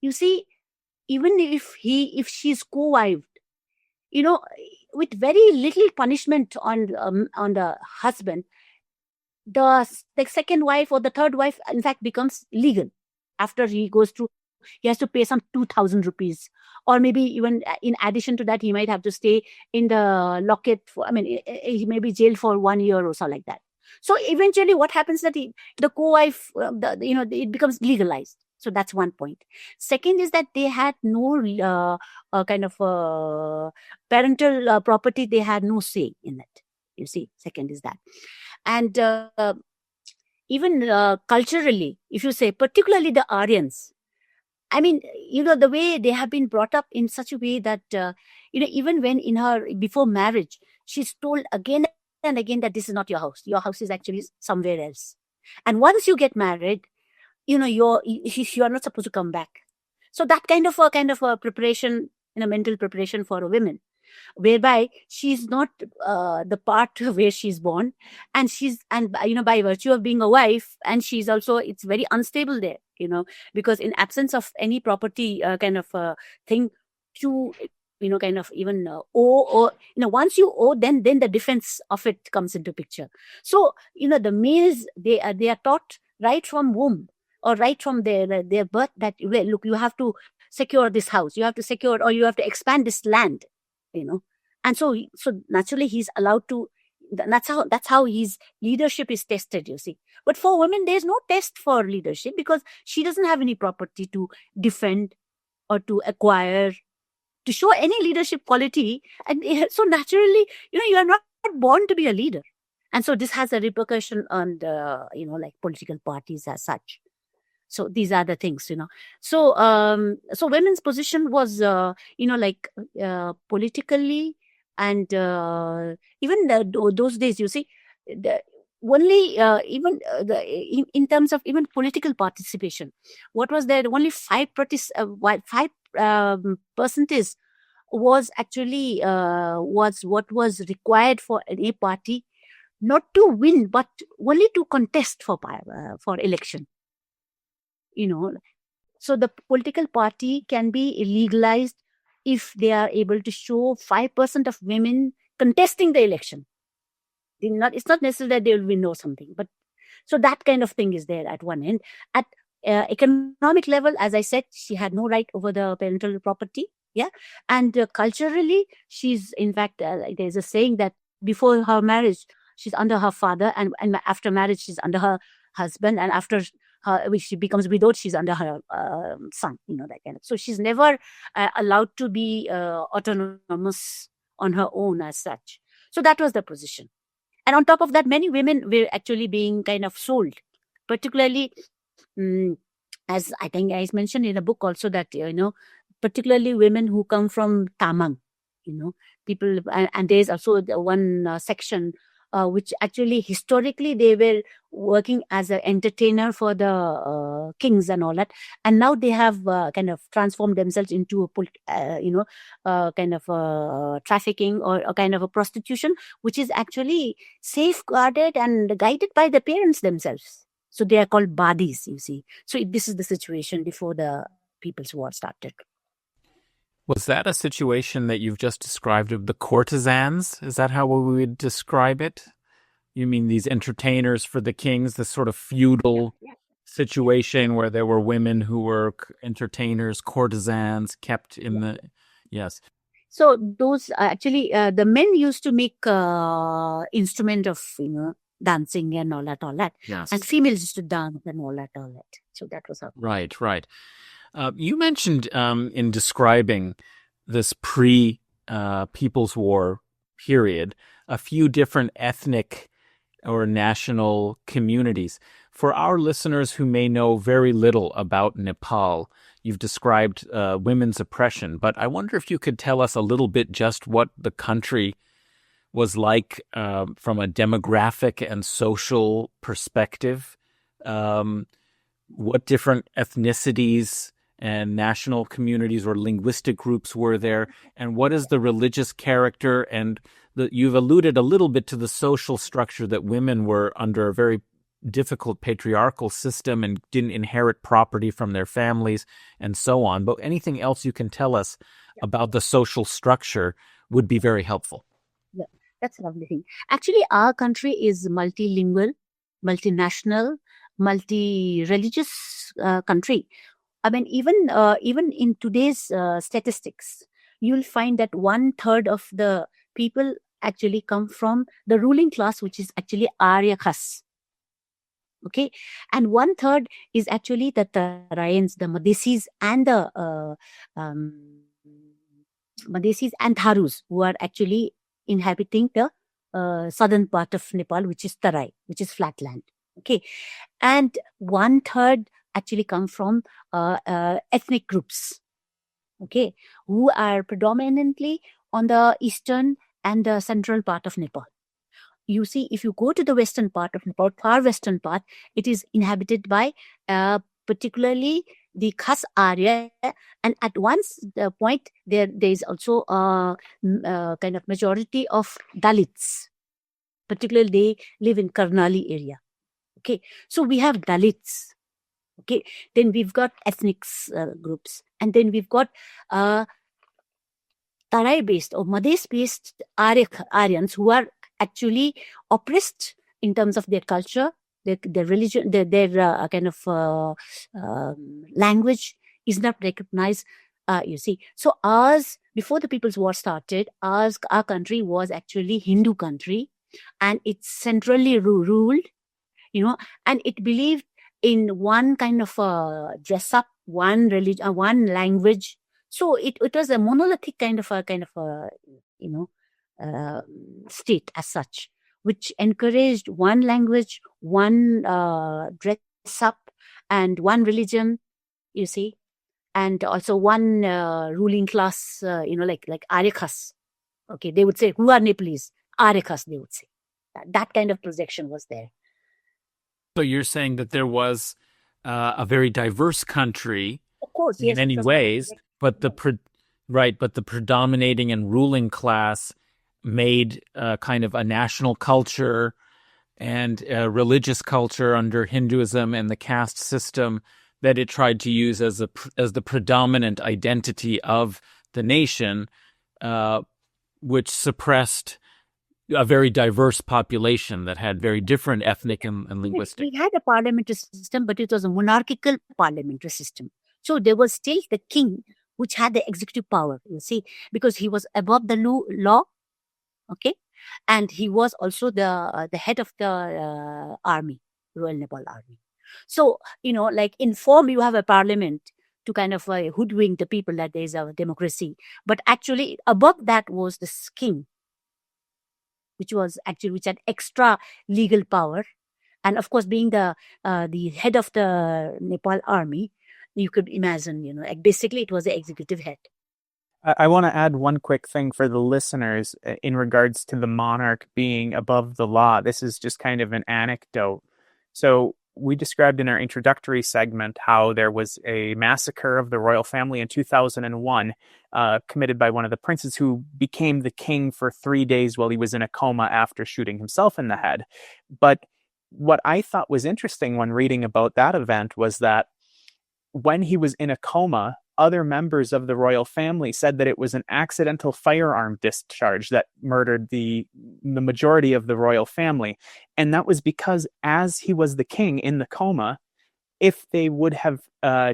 even if she's co-wived, with very little punishment on the husband, the second wife or the third wife, in fact, becomes legal. After he goes through, he has to pay some 2,000 rupees. Or maybe even in addition to that, he might have to stay in the locket he may be jailed for 1 year or so like that. So eventually what happens that the co-wife, it becomes legalized. So that's one point. Second is that they had no kind of parental property. They had no say in it. Second is that. And even culturally, if you say, particularly the Aryans, I mean, the way they have been brought up in such a way that, even when before marriage, she's told again and again that this is not your house. Your house is actually somewhere else. And once you get married, you're not supposed to come back. So that kind of a preparation, mental preparation for a woman, whereby she's not the part where she's born, and by virtue of being a wife, and she's also, it's very unstable there, because in absence of any property kind of thing to kind of even owe, or once you owe, then the defense of it comes into picture. So the males, they are taught right from womb, or right from their birth, that, look, you have to secure this house, you have to secure, or you have to expand this land, and so naturally he's allowed to. That's how his leadership is tested, you see. But for women, there's no test for leadership, because she doesn't have any property to defend or to acquire, to show any leadership quality. And so naturally, you are not born to be a leader. And so this has a repercussion on the, like political parties as such. So these are the things, So, so women's position was, politically, and even those days, you see, only even in terms of even political participation, what was there? Only 5% was actually was what was required for a party, not to win, but only to contest for election. So the political party can be legalized if they are able to show 5% of women contesting the election. It's not necessary that they will win or something, but so that kind of thing is there at one end. At economic level, as I said, she had no right over the parental property. Yeah. And culturally, she's, in fact, there's a saying that before her marriage, she's under her father, and after marriage, she's under her husband, and after she becomes widowed, she's under her son, that kind of. So she's never allowed to be autonomous on her own as such. So that was the position. And on top of that, many women were actually being kind of sold, particularly, as I think I mentioned in the book also, that, particularly women who come from Tamang, people, and there's also one section which actually historically they were working as an entertainer for the kings and all that, and now they have kind of transformed themselves into a kind of trafficking, or a kind of a prostitution, which is actually safeguarded and guided by the parents themselves. So they are called badis, you see. So this is the situation before the People's War started. Was that a situation that you've just described of the courtesans? Is that how we would describe it? You mean these entertainers for the kings, this sort of feudal situation where there were women who were entertainers, courtesans, kept in the... Yes. So those actually, the men used to make instrument of, dancing and all that. Yes. And females used to dance and all that. So that was how. Right. You mentioned in describing this pre-People's War period a few different ethnic or national communities. For our listeners who may know very little about Nepal, you've described women's oppression, but I wonder if you could tell us a little bit just what the country was like from a demographic and social perspective. What different ethnicities and national communities or linguistic groups were there, and what is the religious character? And you've alluded a little bit to the social structure, that women were under a very difficult patriarchal system and didn't inherit property from their families and so on. But anything else you can tell us about the social structure would be very helpful. Yeah, that's a lovely thing. Actually, our country is multilingual, multinational, multi-religious country. I mean, even in today's statistics, you'll find that 1/3 of the people actually come from the ruling class, which is actually Arya caste. Okay, and 1/3 is actually the Tarayans, the Madhesis, and the Madhesis and Tharus, who are actually inhabiting the southern part of Nepal, which is Tarai, which is flatland. Okay, and 1/3 actually come from ethnic groups. Okay, who are predominantly on the eastern and the central part of Nepal. You see, if you go to the western part of Nepal, far western part, it is inhabited by particularly the Khas Arya, and at the point there is also a kind of majority of Dalits. Particularly, they live in Karnali area. Okay, so we have Dalits. Okay, then we've got ethnic groups, and then we've got Tarai-based or Madhes-based Aryans who are actually oppressed in terms of their culture, their religion, their kind of language is not recognized. You see, so ours, before the People's War started, our country was actually Hindu country, and it's centrally ruled, and it believed in one kind of dress up, one religion, one language. So it was a monolithic kind of a state as such, which encouraged one language, one dress up, and one religion. You see, and also one ruling class. Like Aryakas. Okay, they would say, who are Nepalese? Aryakas, they would say. That kind of projection was there. So you're saying that there was a very diverse country, of course, in many ways, but the predominating and ruling class made kind of a national culture and a religious culture under Hinduism and the caste system that it tried to use as the predominant identity of the nation, which suppressed a very diverse population that had very different ethnic and linguistic. We had a parliamentary system, but it was a monarchical parliamentary system. So there was still the king, which had the executive power, you see, because he was above the law, okay? And he was also the head of the army, Royal Nepal Army. So, like in form, you have a parliament to kind of hoodwink the people that there is a democracy. But actually, above that was the king, which had extra legal power, and of course, being the head of the Nepal army, you could imagine, basically it was the executive head. I want to add one quick thing for the listeners in regards to the monarch being above the law. This is just kind of an anecdote. So we described in our introductory segment how there was a massacre of the royal family in 2001 committed by one of the princes who became the king for 3 days while he was in a coma after shooting himself in the head. But what I thought was interesting when reading about that event was that when he was in a coma, other members of the royal family said that it was an accidental firearm discharge that murdered the majority of the royal family. And that was because as he was the king in the coma, if they would have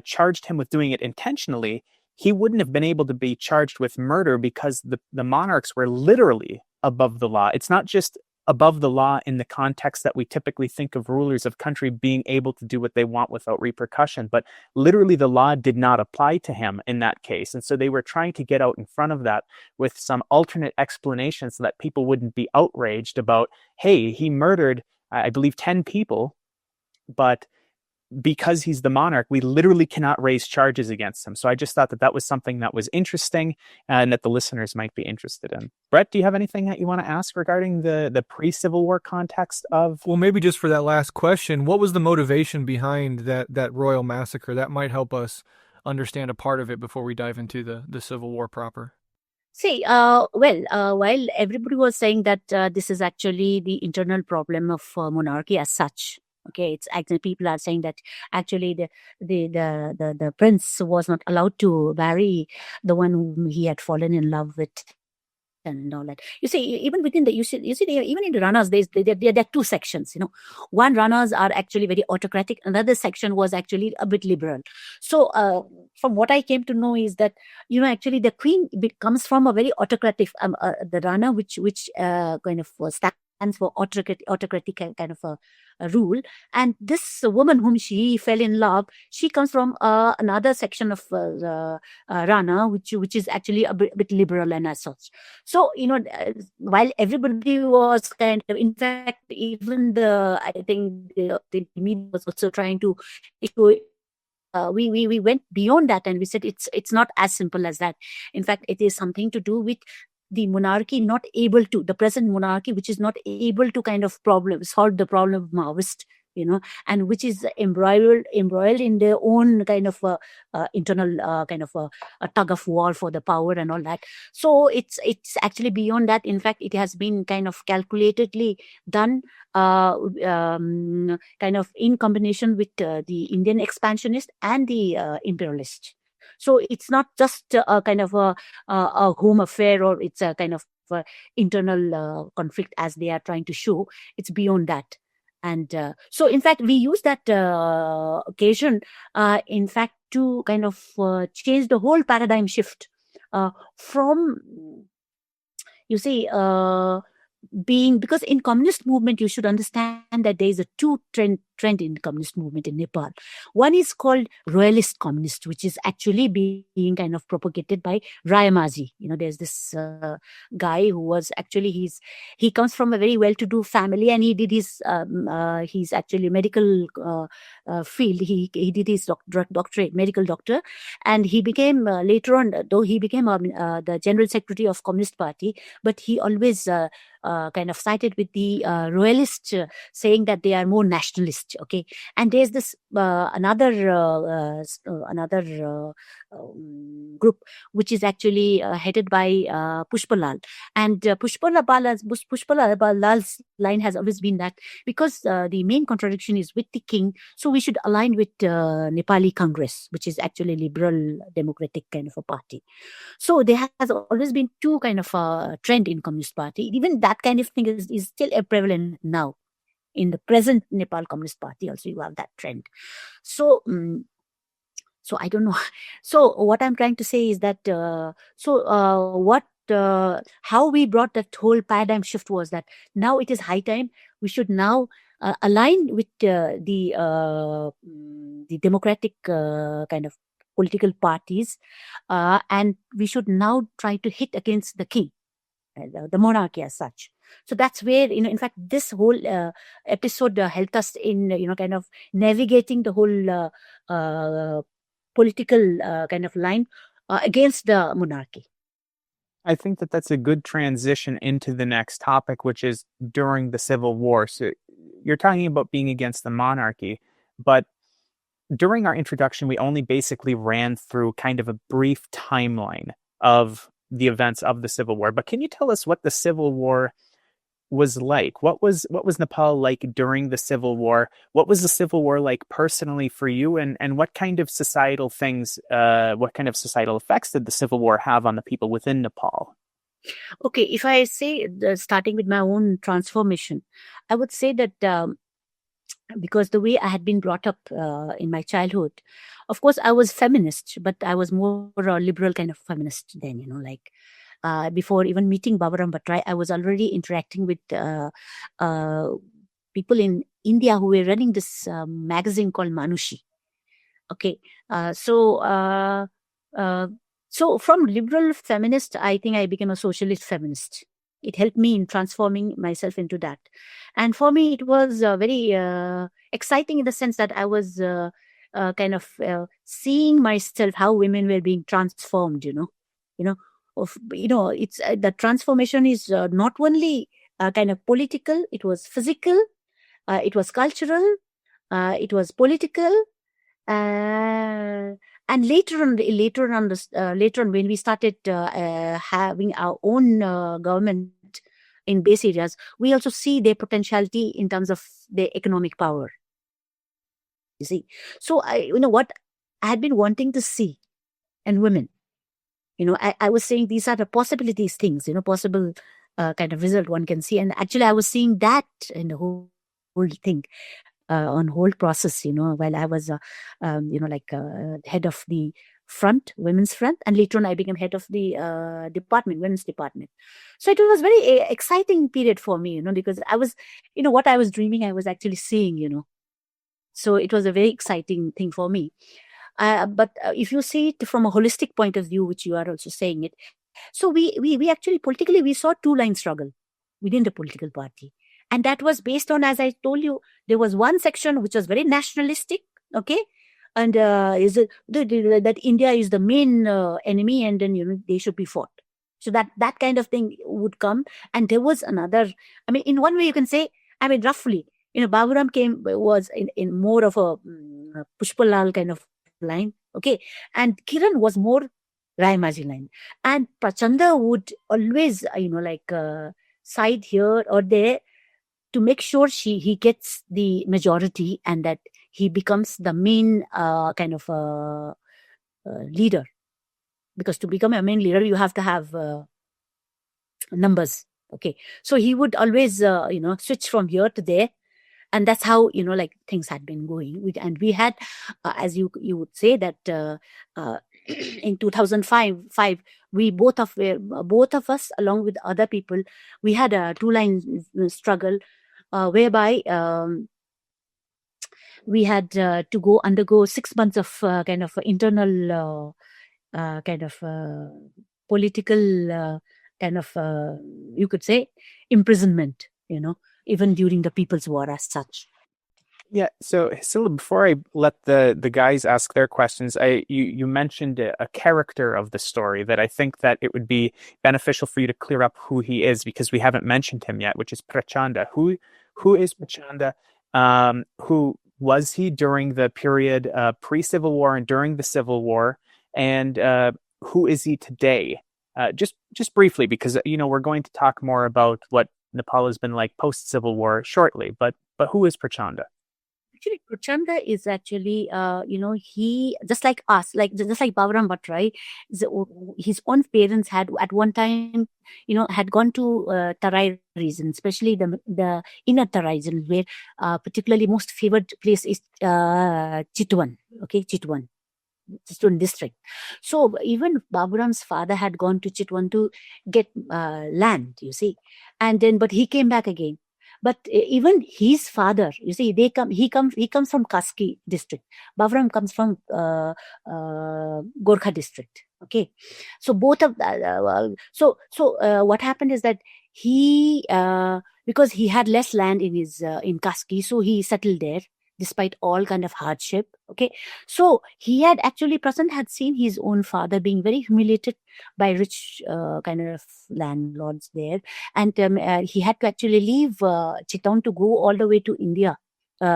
charged him with doing it intentionally, he wouldn't have been able to be charged with murder because the monarchs were literally above the law. It's not just above the law in the context that we typically think of rulers of country being able to do what they want without repercussion, but literally the law did not apply to him in that case. And so they were trying to get out in front of that with some alternate explanations so that people wouldn't be outraged about, hey, he murdered, I believe, 10 people, but because he's the monarch, we literally cannot raise charges against him. So I just thought that was something that was interesting and that the listeners might be interested in. Brett, do you have anything that you want to ask regarding the pre-Civil War context of? Well, maybe just for that last question, what was the motivation behind that royal massacre? That might help us understand a part of it before we dive into the Civil War proper. See, while everybody was saying that this is actually the internal problem of monarchy as such. Okay, it's actually people are saying that actually the prince was not allowed to marry the one whom he had fallen in love with, and all that. You see, even within even in the Ranas, there are two sections. One Ranas are actually very autocratic. Another section was actually a bit liberal. So, from what I came to know is that actually the queen comes from a very autocratic the Rana, which kind of stands for autocratic kind of a rule. And this woman whom she fell in love, she comes from another section of Rana, which is actually a bit liberal and as such. So, while everybody was kind of, in fact, even I think the media was also trying to issue. We went beyond that and we said it's not as simple as that. In fact, it is something to do with the monarchy the present monarchy, which is not able to kind of solve the problem of Maoist, and which is embroiled in their own kind of internal kind of a tug of war for the power and all that. So it's actually beyond that. In fact, it has been kind of calculatedly done, kind of in combination with the Indian expansionist and the imperialist. So it's not just a kind of a home affair, or it's a kind of internal conflict as they are trying to show. It's beyond that. And so, in fact, we use that occasion, in fact, to kind of change the whole paradigm shift from, you see, because in communist movement, you should understand that there is a two trend in communist movement in Nepal. One is called royalist communist, which is actually being kind of propagated by Rayamaji. There's this guy who was actually, he comes from a very well-to-do family, and he did he's actually medical field. He did his doctorate, medical doctor, and he became later on, though he became the general secretary of Communist Party, but he always kind of sided with the royalists, saying that they are more nationalist. Okay, and there's this another group which is actually headed by Pushpalal, and Pushpalal's line has always been that because the main contradiction is with the king, so we should align with Nepali Congress, which is actually liberal democratic kind of a party. So there has always been two kind of trend in Communist Party. Even that kind of thing is still prevalent now. In the present Nepal Communist Party also you have that trend. So so I don't know. So what I'm trying to say is that how we brought that whole paradigm shift was that now it is high time we should now align with the democratic kind of political parties, and we should now try to hit against the king, the monarchy as such. So that's where, in fact, this whole episode helped us in, kind of navigating the whole political kind of line against the monarchy. I think that that's a good transition into the next topic, which is during the Civil War. So you're talking about being against the monarchy, but during our introduction, we only basically ran through kind of a brief timeline of the events of the Civil War. But can you tell us what the Civil War was like? What was Nepal like during the Civil War? What was the Civil War like personally for you? And what kind of societal things, what kind of societal effects did the Civil War have on the people within Nepal? Okay, if I say, starting with my own transformation, I would say that because the way I had been brought up in my childhood, of course, I was feminist, but I was more a liberal kind of feminist then, before even meeting Babaram Bhattarai, I was already interacting with people in India who were running this magazine called Manushi. Okay, so from liberal feminist, I think I became a socialist feminist. It helped me in transforming myself into that. And for me, it was very exciting in the sense that I was kind of seeing myself, how women were being transformed, it's the transformation is not only kind of political, it was physical, it was cultural, it was political, and later on when we started having our own government in base areas, we also see their potentiality in terms of their economic power. You see, so what I had been wanting to see in women. I was saying these are the possibilities, things, possible kind of result one can see. And actually, I was seeing that in the whole thing, on whole process, while I was, head of the front, women's front, and later on I became head of the department, women's department. So it was very exciting period for me, because I was, what I was dreaming, I was actually seeing. So it was a very exciting thing for me. But if you see it from a holistic point of view, which you are also saying it, so we actually politically we saw two-line struggle within the political party, and that was based on, as I told you, there was one section which was very nationalistic, okay, and that India is the main enemy, and then they should be fought. So that kind of thing would come, and there was another. I mean, in one way you can say, I mean, roughly, Baburam was in more of a Pushpalal kind of line, okay, and Kiran was more Rayamaji line, and Prachanda would always side here or there to make sure he gets the majority and that he becomes the main kind of leader, because to become a main leader you have to have numbers, okay. So he would always switch from here to there. And that's how things had been going. And we had, as you would say that in 2005, we both of us, along with other people, we had a two-line struggle, whereby we had to undergo 6 months of kind of internal kind of political kind of you could say imprisonment, even during the People's War as such. Yeah. So Hisila, before I let the guys ask their questions, you mentioned a character of the story that I think that it would be beneficial for you to clear up who he is, because we haven't mentioned him yet, which is Prachanda. Who is Prachanda? Who was he during the period pre-Civil War and during the Civil War? And who is he today? Just briefly, because we're going to talk more about what Nepal has been like post-Civil War shortly. But who is Prachanda? Actually, Prachanda is actually, he, just like us, just like Baburam Bhatt, right? His own parents had at one time, had gone to Tarai region, especially the inner Tarai region, where particularly most favored place is Chitwan, okay, Chitwan district. So even Baburam's father had gone to Chitwan to get land, you see, and then but he came back again. But even his father, you see, he comes from Kaski district. Baburam comes from Gorkha district. Okay, so both of what happened is that he because he had less land in his in Kaski, so he settled there despite all kind of hardship. Okay, so he had actually, Prasant had seen his own father being very humiliated by rich kind of landlords there, and he had to actually leave Chittagong to go all the way to India,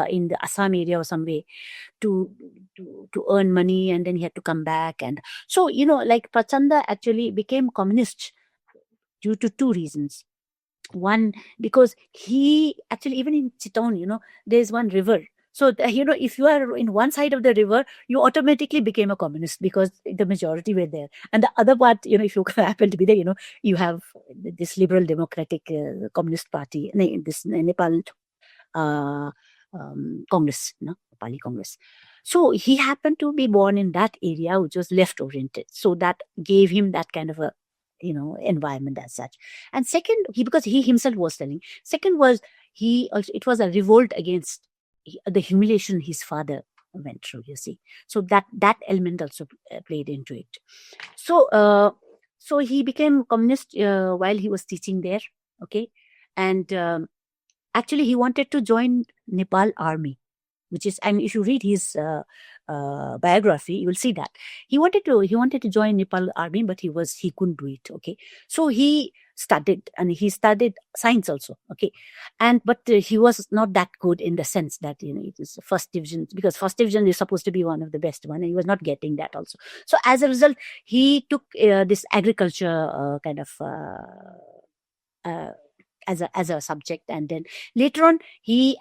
in the Assam area or some way, to earn money, and then he had to come back. And so Prachanda actually became communist due to two reasons. One, because he actually, even in Chittagong, there's one river. So, if you are in one side of the river, you automatically became a communist because the majority were there. And the other part, if you happen to be there, you have this liberal democratic communist party, this Nepal Congress, Nepali Congress. So he happened to be born in that area, which was left oriented. So that gave him that kind of a environment as such. And second, because he himself was telling, second was it was a revolt against the humiliation his father went through, you see. So that element also played into it. So so he became communist while he was teaching there, okay. And actually he wanted to join Nepal army, which is, and if you read his biography, you will see that he wanted to join Nepal army, but he couldn't do it. Okay, so he studied science also. Okay, but he was not that good in the sense that it is first division, because first division is supposed to be one of the best one, and he was not getting that also. So as a result, he took this agriculture kind of as a subject, and then later on he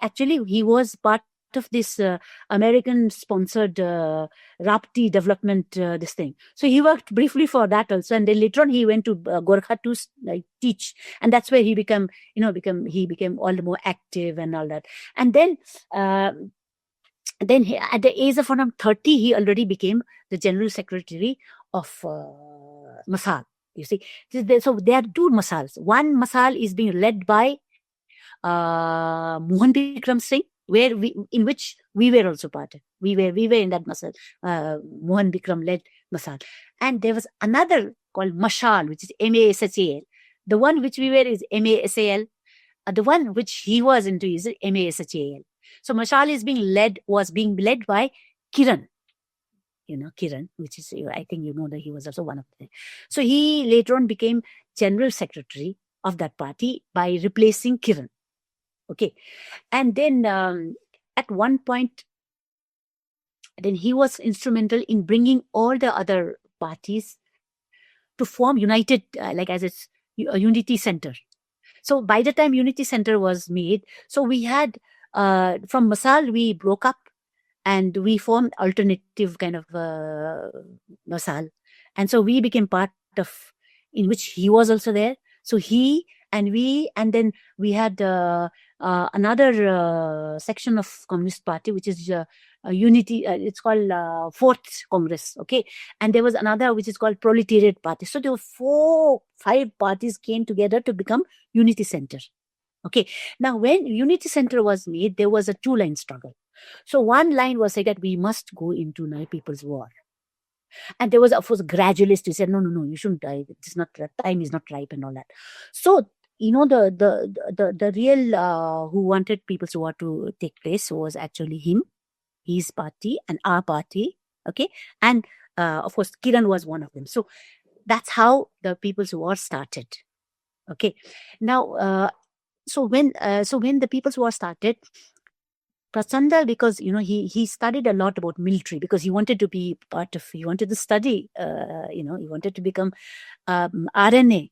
was part of this American sponsored Rapti development this thing. So he worked briefly for that also, and then later on he went to Gorkha to teach, and that's where he became all the more active and all that. And then then at the age of around 30, he already became the general secretary of Masal. You see, so there are two Masals. One Masal is being led by Mohan Bikram Singh, in which we were also part of. We were in that Masal. Mohan Bikram led Masal, and there was another called Mashal, which is MASHAL. The one which we were is MASAL. The one which he was into is MASHAL. So Mashal was being led by Kiran. Kiran, which is, I think that he was also one of them. So he later on became general secretary of that party by replacing Kiran. Okay. And then at one point, then he was instrumental in bringing all the other parties to form united, as it's a unity center. So by the time unity center was made, so we had, from Masal, we broke up and we formed alternative kind of Masal. And so we became part of, in which he was also there. So he and we, and then we had another section of Communist Party, which is Unity, it's called Fourth Congress, okay? And there was another which is called Proletariat Party. So there were 5 parties came together to become Unity Center, okay? Now, when Unity Center was made, there was a 2-line struggle. So one line was saying that we must go into People's War. And there was, of course, gradualists who said, no, you shouldn't die. It's not, time is not ripe and all that. So, the real who wanted People's War to take place was actually him, his party and our party. Okay. And of course, Kiran was one of them. So that's how the People's War started. Okay. Now, so when the People's War started, Prachanda, because he studied a lot about military, because he wanted to be he wanted to study, he wanted to become RNA.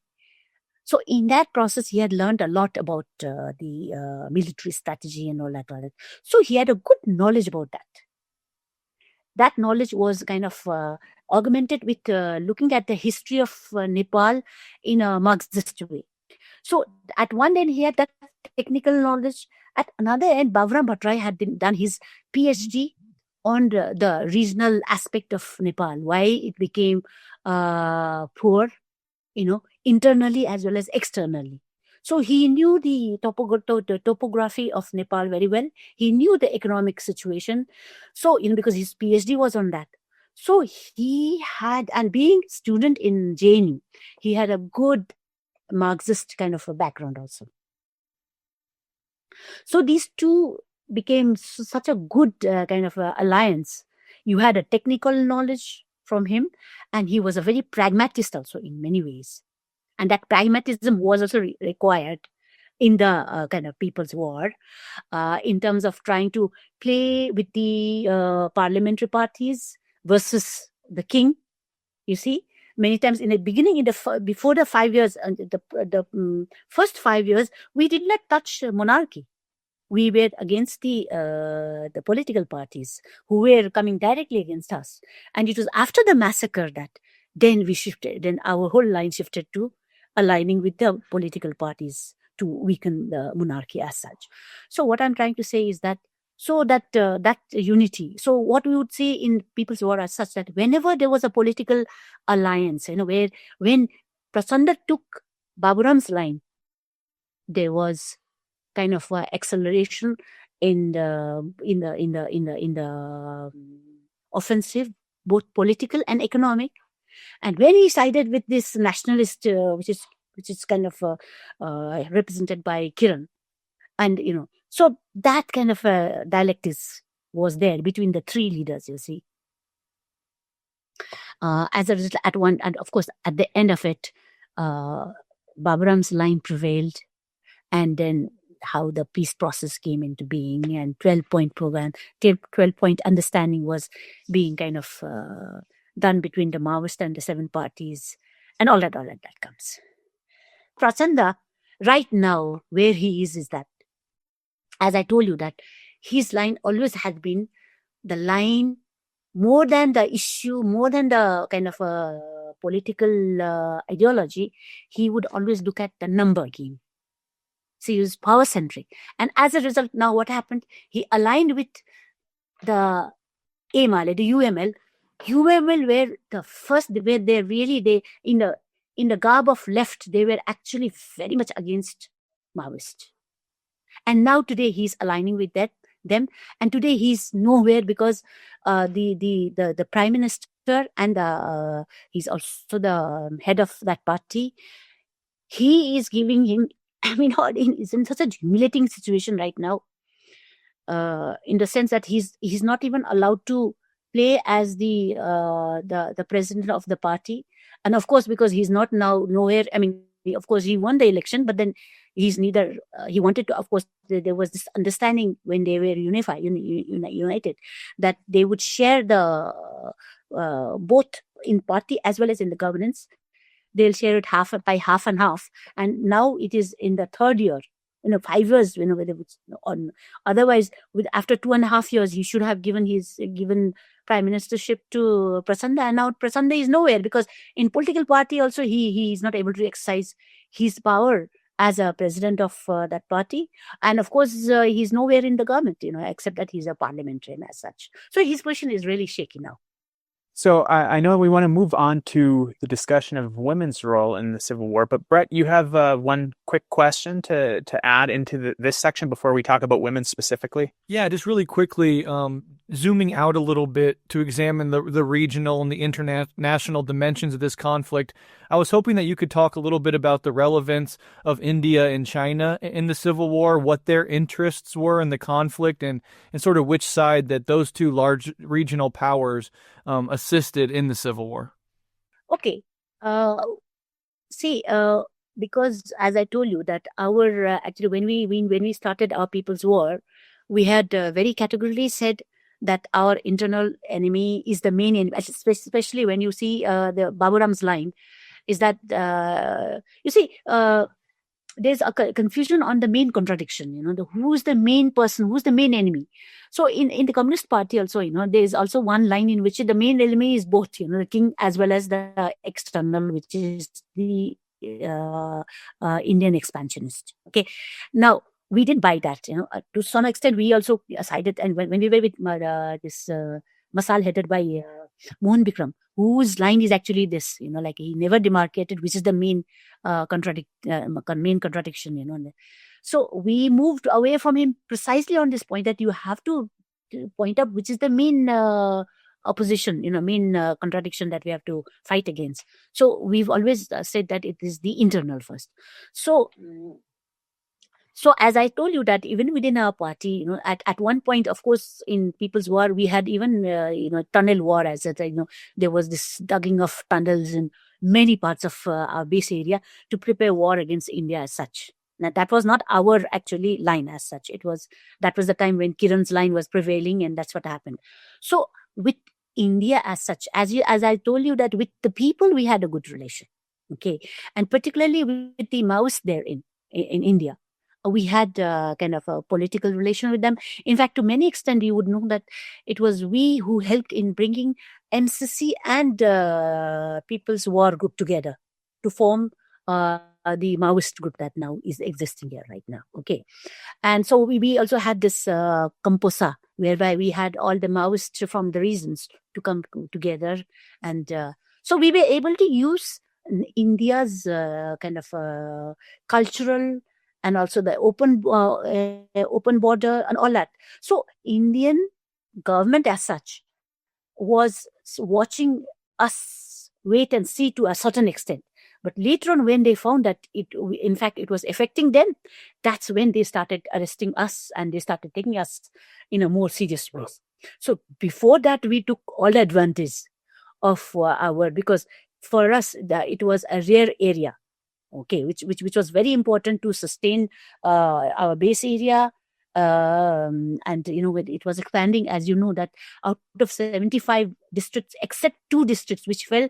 So in that process, he had learned a lot about the military strategy and all that. So he had a good knowledge about that. That knowledge was kind of augmented with looking at the history of Nepal in a Marxist way. So at one end, he had that technical knowledge. At another end, Bavram Bhattarai had done his PhD on the regional aspect of Nepal, why it became poor, internally as well as externally. So he knew the topography of Nepal very well. He knew the economic situation. So, because his PhD was on that. So he had, and being student in JNU, he had a good Marxist kind of a background also. So these two became such a good kind of alliance. You had a technical knowledge from him, and he was a very pragmatist also in many ways. And that pragmatism was also required in the kind of People's War, in terms of trying to play with the parliamentary parties versus the king. You see, many times in the beginning, before the 5 years, the first 5 years, we did not touch monarchy. We were against the political parties who were coming directly against us. And it was after the massacre that then we shifted, then our whole line shifted to aligning with the political parties to weaken the monarchy as such. So what I'm trying to say is that, so that that unity. So what we would see in People's War as such, that whenever there was a political alliance, where when Prachanda took Baburam's line, there was kind of acceleration in the offensive, both political and economic. And when he sided with this nationalist, which is kind of represented by Kiran, and so that kind of dialect was there between the 3 leaders. You see, as a result, and of course at the end of it, Baburam's line prevailed, and then how the peace process came into being, and 12-point program, 12-point understanding was being kind of done between the Maoist and the 7 parties, and all that comes. Prachanda, right now, where he is that, as I told you, that his line always had been the line, more than the issue, more than the kind of political ideology, he would always look at the number game. So he was power-centric. And as a result, now what happened? He aligned with the AML, the UML were the first, where they in the garb of left, they were actually very much against Maoist. And now today he's aligning with them, and today he's nowhere because the prime minister and he's also the head of that party. He is giving him. I mean, he's in such a humiliating situation right now. In the sense that he's not even allowed to play as the president of the party, and of course because he's not now nowhere. I mean, of course he won the election, but then he's neither. He wanted to. Of course, there was this understanding when they were united, that they would share the both in party as well as in the governance. They'll share it by half and half, and now it is in the third year. 5 years, whether it's on. Otherwise, after 2.5 years, he should have given prime ministership to Prasanda, and now Prasanda is nowhere because in political party also he is not able to exercise his power as a president of that party, and of course he's nowhere in the government, except that he's a parliamentarian as such. So his position is really shaky now. So I know we want to move on to the discussion of women's role in the Civil War, but Brett, you have one quick question to add into this section before we talk about women specifically? Yeah, just really quickly, zooming out a little bit to examine the regional and the international dimensions of this conflict, I was hoping that you could talk a little bit about the relevance of India and China in the Civil War, what their interests were in the conflict, and sort of which side that those two large regional powers assisted in the Civil War. Okay. Because as I told you that our actually when we started our People's War, we had very categorically said that our internal enemy is the main enemy, especially when you see the Baburam's line, is that there's a confusion on the main contradiction, who's the main person, who's the main enemy. So in the Communist Party also, there is also one line in which the main enemy is both, the king as well as the external, which is the Indian expansionist. Okay. Now, we didn't buy that, to some extent we also sided, and when we were with this Masal headed by Mohan Bikram, whose line is actually this, like he never demarcated which is the main contradiction, So we moved away from him precisely on this point, that you have to point out which is the main opposition, main contradiction that we have to fight against. So we've always said that it is the internal first. So as I told you that even within our party, at one point, of course, in People's War, we had even, tunnel war, as it, there was this digging of tunnels in many parts of our base area to prepare war against India as such. Now, that was not our actually line as such. That was the time when Kiran's line was prevailing, and that's what happened. So with India as such, as I told you that with the people, we had a good relation. Okay. And particularly with the Maoists there in India. We had kind of a political relation with them. In fact, to many extent, you would know that it was we who helped in bringing MCC and People's War group together to form the Maoist group that now is existing here right now. Okay. And so we also had this Kamposa, whereby we had all the Maoists from the regions to come together. And so we were able to use India's kind of cultural and also the open border and all that. So Indian government as such was watching us wait and see to a certain extent. But later on, when they found that in fact it was affecting them, that's when they started arresting us and they started taking us in a more serious way. So before that, we took all advantage of because for us it was a rare area. Okay, which was very important to sustain our base area, and it was expanding, as you know, that out of 75 districts, except 2 districts which fell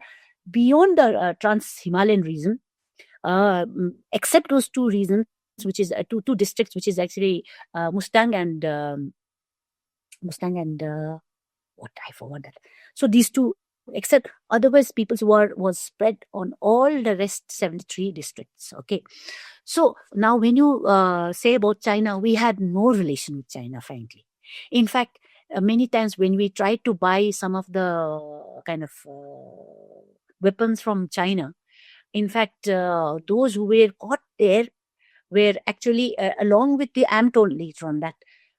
beyond the Trans-Himalayan region, except those 2 regions, which is two districts, which is actually Mustang and what I forgot that. So these 2. Except otherwise, People's War was spread on all the rest 73 districts. Okay. So now when you say about China, we had no relation with China, frankly. In fact, many times when we tried to buy some of the kind of weapons from China, in fact, those who were caught there were actually, along with the, I'm told later on that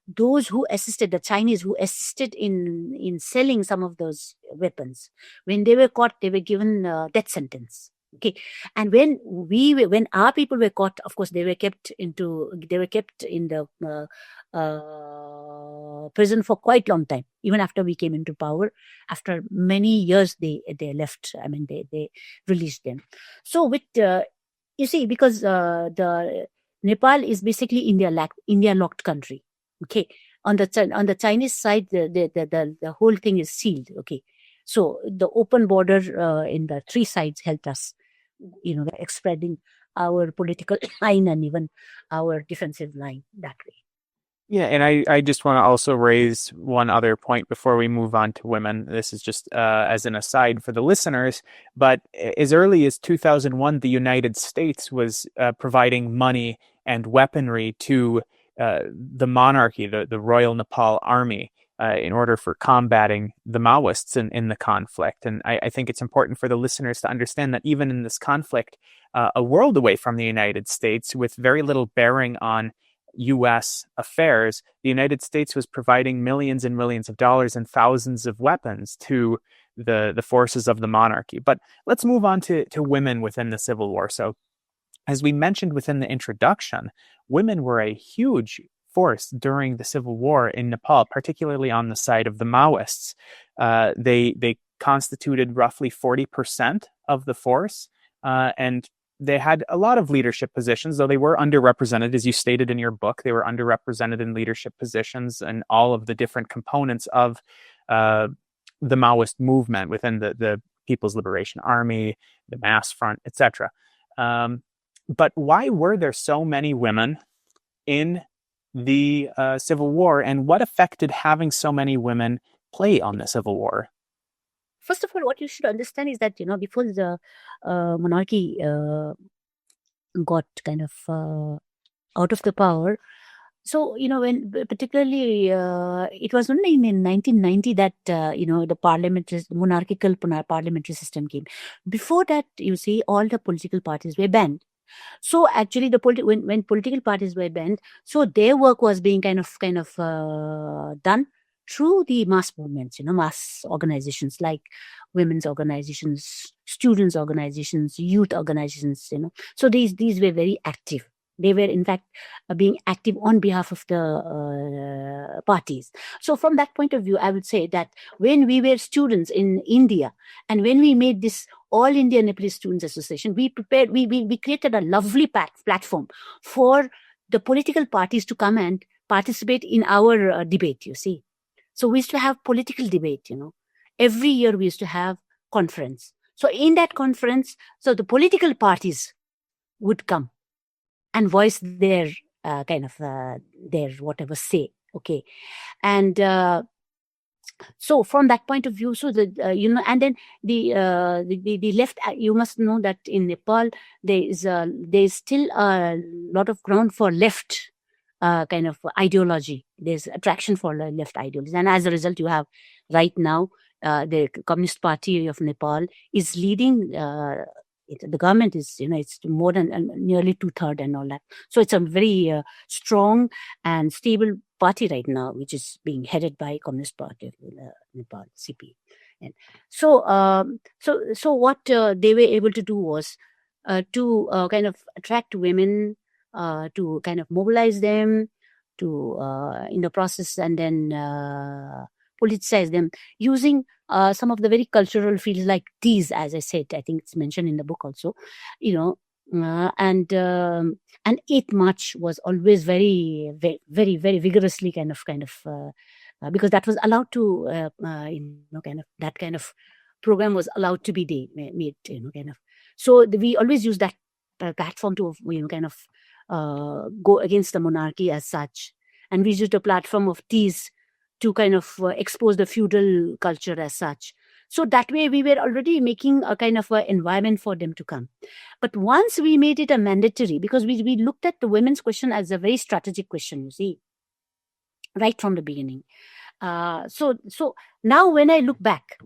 those who assisted, the Chinese who assisted in selling some of those weapons, when they were caught, they were given death sentence. Okay, and when our people were caught, of course, they were kept in the prison for quite long time. Even after we came into power, after many years, they left. I mean, they released them. So with you see, because the Nepal is basically India locked country. Okay, on the Chinese side, the whole thing is sealed. Okay, so the open border in the three sides helped us, spreading our political line and even our defensive line that way. Yeah, and I just want to also raise one other point before we move on to women. This is just as an aside for the listeners, but as early as 2001, the United States was providing money and weaponry to the monarchy, the Royal Nepal Army, in order for combating the Maoists in the conflict. And I think it's important for the listeners to understand that even in this conflict, a world away from the United States, with very little bearing on U.S. affairs, the United States was providing millions and millions of dollars and thousands of weapons to the forces of the monarchy. But let's move on to women within the Civil War. So, as we mentioned within the introduction, women were a huge force during the Civil War in Nepal, particularly on the side of the Maoists. They constituted roughly 40% of the force, and they had a lot of leadership positions, though they were underrepresented, as you stated in your book. They were underrepresented in leadership positions and all of the different components of the Maoist movement within the People's Liberation Army, the Mass Front, etc. But why were there so many women in the Civil War, and what effect did having so many women play on the Civil War? First of all, what you should understand is that, before the monarchy got kind of out of the power, so, when particularly it was only in 1990 that, the monarchical parliamentary system came. Before that, you see, all the political parties were banned. So actually, when political parties were banned, so their work was being kind of done through the mass movements, mass organizations like women's organizations, students' organizations, youth organizations, So these were very active. They were, in fact, being active on behalf of the parties. So from that point of view, I would say that when we were students in India, and when we made this All India Nepalese Students Association, we created a lovely platform for the political parties to come and participate in our debate, you see. So we used to have political debate, Every year we used to have conference. So in that conference, so the political parties would come and voice their their whatever say, okay, and so from that point of view, so the and then the left. You must know that in Nepal there is still a lot of ground for left kind of ideology. There's attraction for left ideology, and as a result, you have right now the Communist Party of Nepal is leading. The government is, it's more than nearly 2/3 and all that. So it's a very strong and stable party right now, which is being headed by Communist Party of Nepal, CP. And so, what they were able to do was to kind of attract women, to kind of mobilize them, to in the process, and then politicize them using some of the very cultural fields like these, as I said. I think it's mentioned in the book also, and 8th March was always very, very, very, very vigorously kind of because that was allowed to, that kind of program was allowed to be made, So we always use that platform to, go against the monarchy as such, and we used a platform of these to kind of expose the feudal culture as such. So that way we were already making a kind of environment for them to come. But once we made it a mandatory, because we looked at the women's question as a very strategic question, you see, right from the beginning. So now when I look back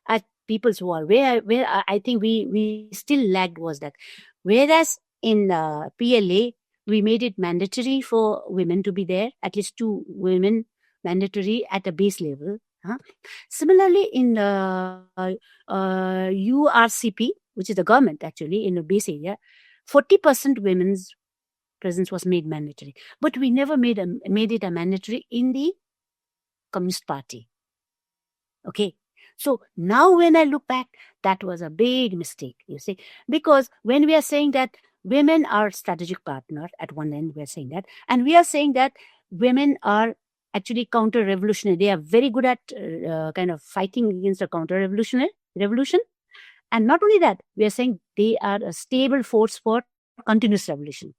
at people's war, where I think we still lagged was that, whereas in PLA we made it mandatory for women to be there, at least 2 women mandatory at a base level. Similarly, in URCP, which is the government actually in the base area, 40% women's presence was made mandatory. But we never made it a mandatory in the Communist Party. Okay. So now when I look back, that was a big mistake, you see, because when we are saying that women are strategic partner at one end, we are saying that, and we are saying that women are actually counter-revolutionary. They are very good at kind of fighting against a counter-revolution. And not only that, we are saying they are a stable force for continuous revolution.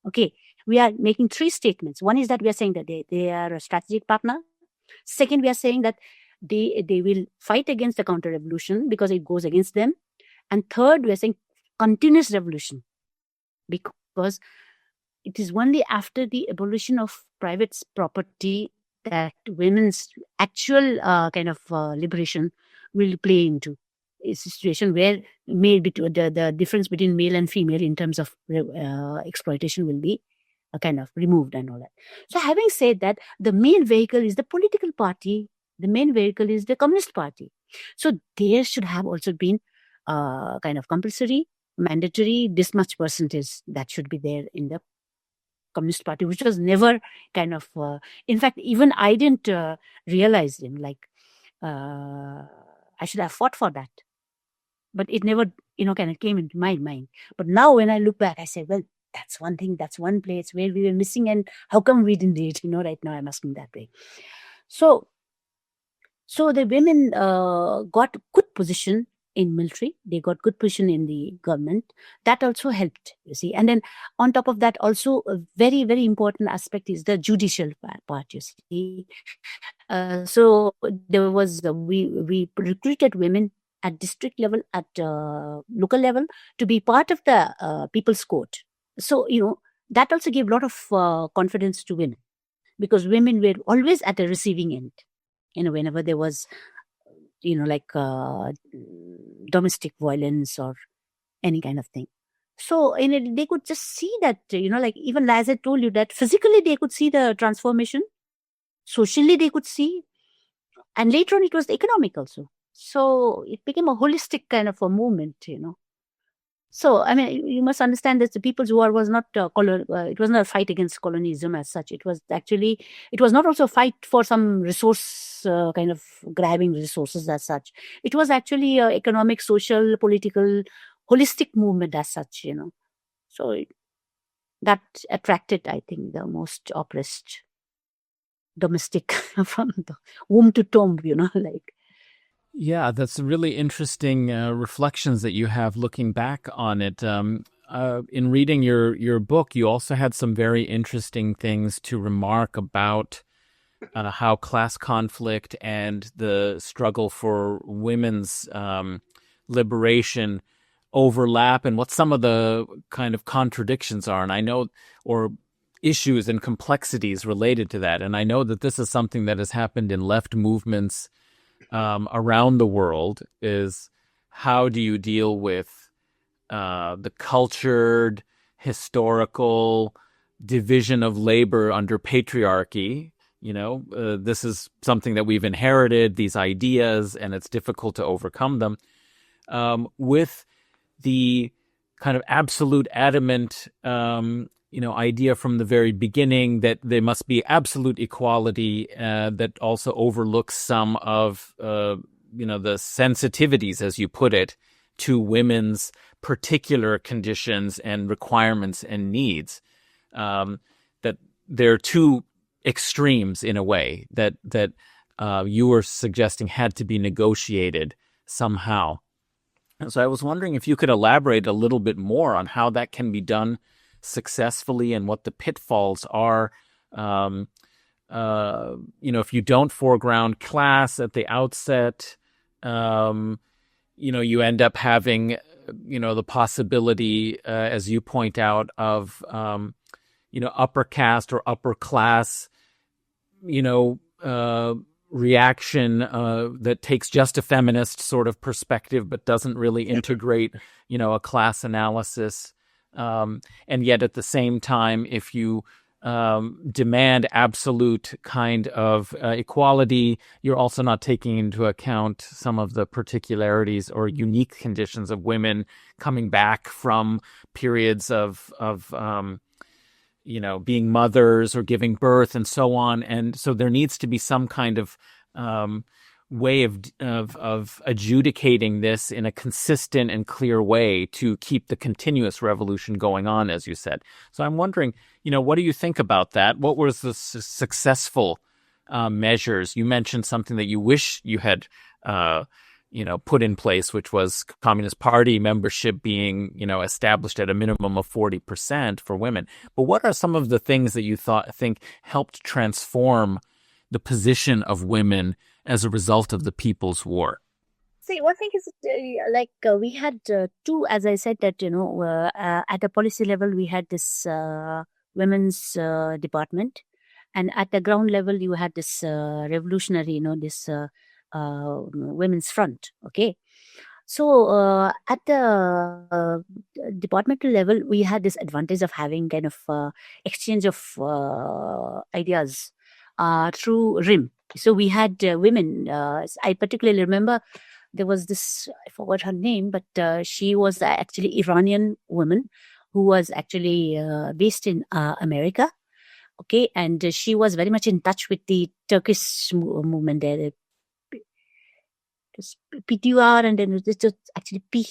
Okay, we are making 3 statements. One is that we are saying that they are a strategic partner. Second, we are saying that they will fight against the counter-revolution because it goes against them. And third, we are saying continuous revolution, because it is only after the abolition of private property that women's actual kind of liberation will play into a situation where the difference between male and female in terms of exploitation will be kind of removed and all that. So having said that, the main vehicle is the political party, the main vehicle is the Communist Party. So there should have also been kind of compulsory, mandatory, this much percentage that should be there in the Communist Party, which was never kind of, in fact, even I didn't realize them, like I should have fought for that. But it never, kind of came into my mind. But now when I look back, I say, well, that's one thing, that's one place where we were missing, and how come we didn't do it? Right now I'm asking that way. So the women got good position in military, they got good position in the government. That also helped, you see. And then on top of that, also a very, very important aspect is the judicial part, you see. So there was, we recruited women at district level, at local level, to be part of the People's Court. So, that also gave a lot of confidence to women, because women were always at the receiving end, whenever there was, like domestic violence or any kind of thing. So they could just see that, like even as I told you, that physically they could see the transformation, socially they could see, and later on it was economic also. So it became a holistic kind of a movement, So, I mean, you must understand that the People's War was not it was not a fight against colonialism as such. It was not also a fight for some resource, kind of grabbing resources as such. It was actually an economic, social, political, holistic movement as such, So that attracted, I think, the most oppressed domestic from the womb to tomb, like. Yeah, that's really interesting reflections that you have looking back on it. In reading your book, you also had some very interesting things to remark about how class conflict and the struggle for women's liberation overlap, and what some of the kind of contradictions are. And I know, or issues and complexities related to that. And I know that this is something that has happened in left movements around the world, is how do you deal with the cultured, historical division of labor under patriarchy. This is something that we've inherited, these ideas, and it's difficult to overcome them. With the kind of absolute adamant idea from the very beginning that there must be absolute equality that also overlooks some of, the sensitivities, as you put it, to women's particular conditions and requirements and needs. That there are two extremes in a way that you were suggesting had to be negotiated somehow. And so I was wondering if you could elaborate a little bit more on how that can be done successfully and what the pitfalls are. If you don't foreground class at the outset, you end up having, the possibility, as you point out, of, upper caste or upper class reaction that takes just a feminist sort of perspective, but doesn't really integrate, a class analysis. And yet at the same time, if you demand absolute kind of equality, you're also not taking into account some of the particularities or unique conditions of women coming back from periods of being mothers or giving birth and so on. And so there needs to be some kind of way of adjudicating this in a consistent and clear way to keep the continuous revolution going on, as you said. So I'm wondering, what do you think about that? What was the successful measures? You mentioned something that you wish you had put in place, which was Communist Party membership being, established at a minimum of 40% for women. But what are some of the things that you think helped transform the position of women as a result of the People's War? See, one thing is we had two, as I said, that, at the policy level, we had this women's department. And at the ground level, you had this revolutionary, this women's front. Okay. So at the departmental level, we had this advantage of having kind of exchange of ideas through RIM. So we had women. I particularly remember there was this, I forgot her name, but she was actually Iranian woman who was actually based in America. Okay. And she was very much in touch with the Turkish movement there. PTR, and then it's just actually P.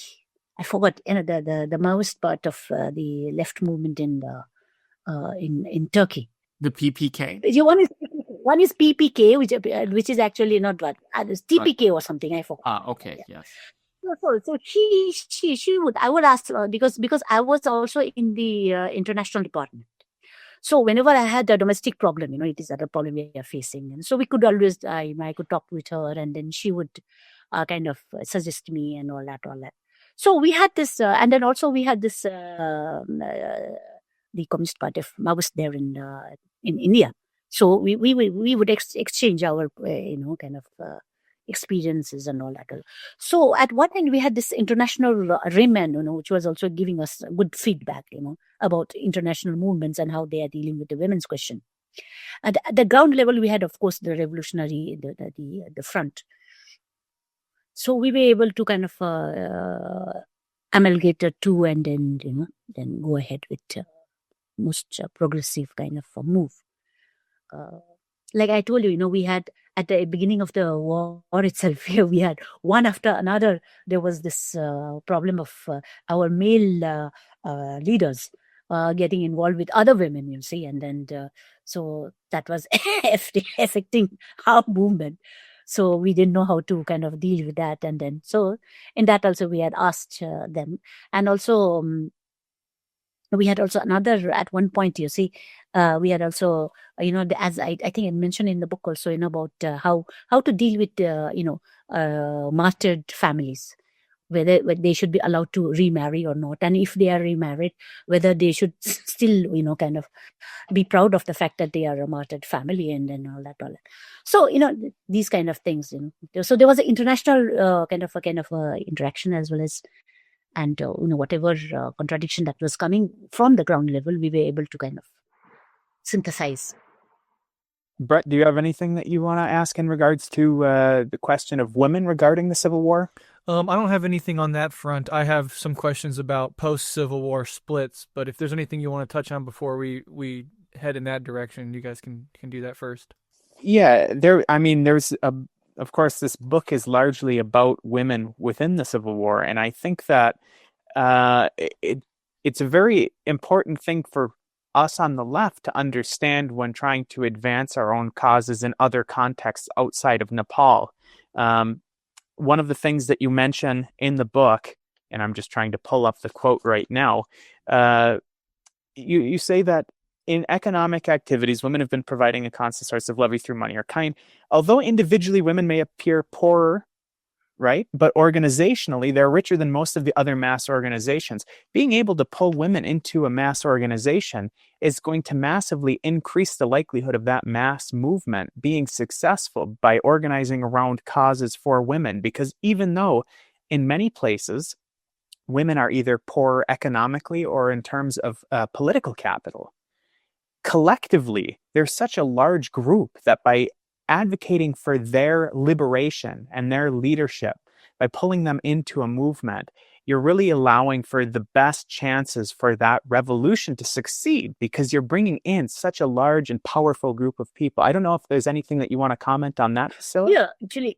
I forgot, the Maoist part of the left movement in Turkey. The PPK. One is PPK, which is actually not what it's TPK or something. I forgot. Okay, yeah. Yes. So she would. I would ask because I was also in the international department. So whenever I had a domestic problem, it is a problem we are facing, and so we could always I could talk with her, and then she would kind of suggest me and all that. So we had this, and then also we had this the Communist Party of Maoist there in India. So we would exchange our kind of experiences and all that. So at one end we had this international REMAN, which was also giving us good feedback, about international movements and how they are dealing with the women's question. And at the ground level, we had, of course, the revolutionary, the front. So we were able to kind of amalgate the two, and then go ahead with most progressive kind of move. Like I told you, we had at the beginning of the war itself, we had one after another. There was this problem of our male leaders getting involved with other women, you see, and then so that was affecting our movement. So we didn't know how to kind of deal with that, and then so in that also we had asked them, and also we had also another at one point. You see, we had also as I think I mentioned in the book also, about how to deal with martyred families. Whether they should be allowed to remarry or not, and if they are remarried, whether they should still, kind of be proud of the fact that they are a martyred family, and then all that. So, these kind of things, So there was an international kind of interaction as well as, and whatever contradiction that was coming from the ground level, we were able to kind of synthesize. Brett, do you have anything that you want to ask in regards to the question of women regarding the Civil War? I don't have anything on that front. I have some questions about post-Civil War splits, but if there's anything you want to touch on before we head in that direction, you guys can do that first. Yeah, there's of course, this book is largely about women within the Civil War, and I think that it's a very important thing for us on the left to understand when trying to advance our own causes in other contexts outside of Nepal. One of the things that you mention in the book, and I'm just trying to pull up the quote right now, you say that in economic activities, women have been providing a constant source of levy through money or kind. Although individually women may appear poorer right? But organizationally, they're richer than most of the other mass organizations. Being able to pull women into a mass organization is going to massively increase the likelihood of that mass movement being successful by organizing around causes for women. Because even though in many places, women are either poor economically or in terms of political capital, collectively, there's such a large group that by advocating for their liberation and their leadership, by pulling them into a movement, you're really allowing for the best chances for that revolution to succeed because you're bringing in such a large and powerful group of people. I don't know if there's anything that you want to comment on that, Hisila? Yeah, actually,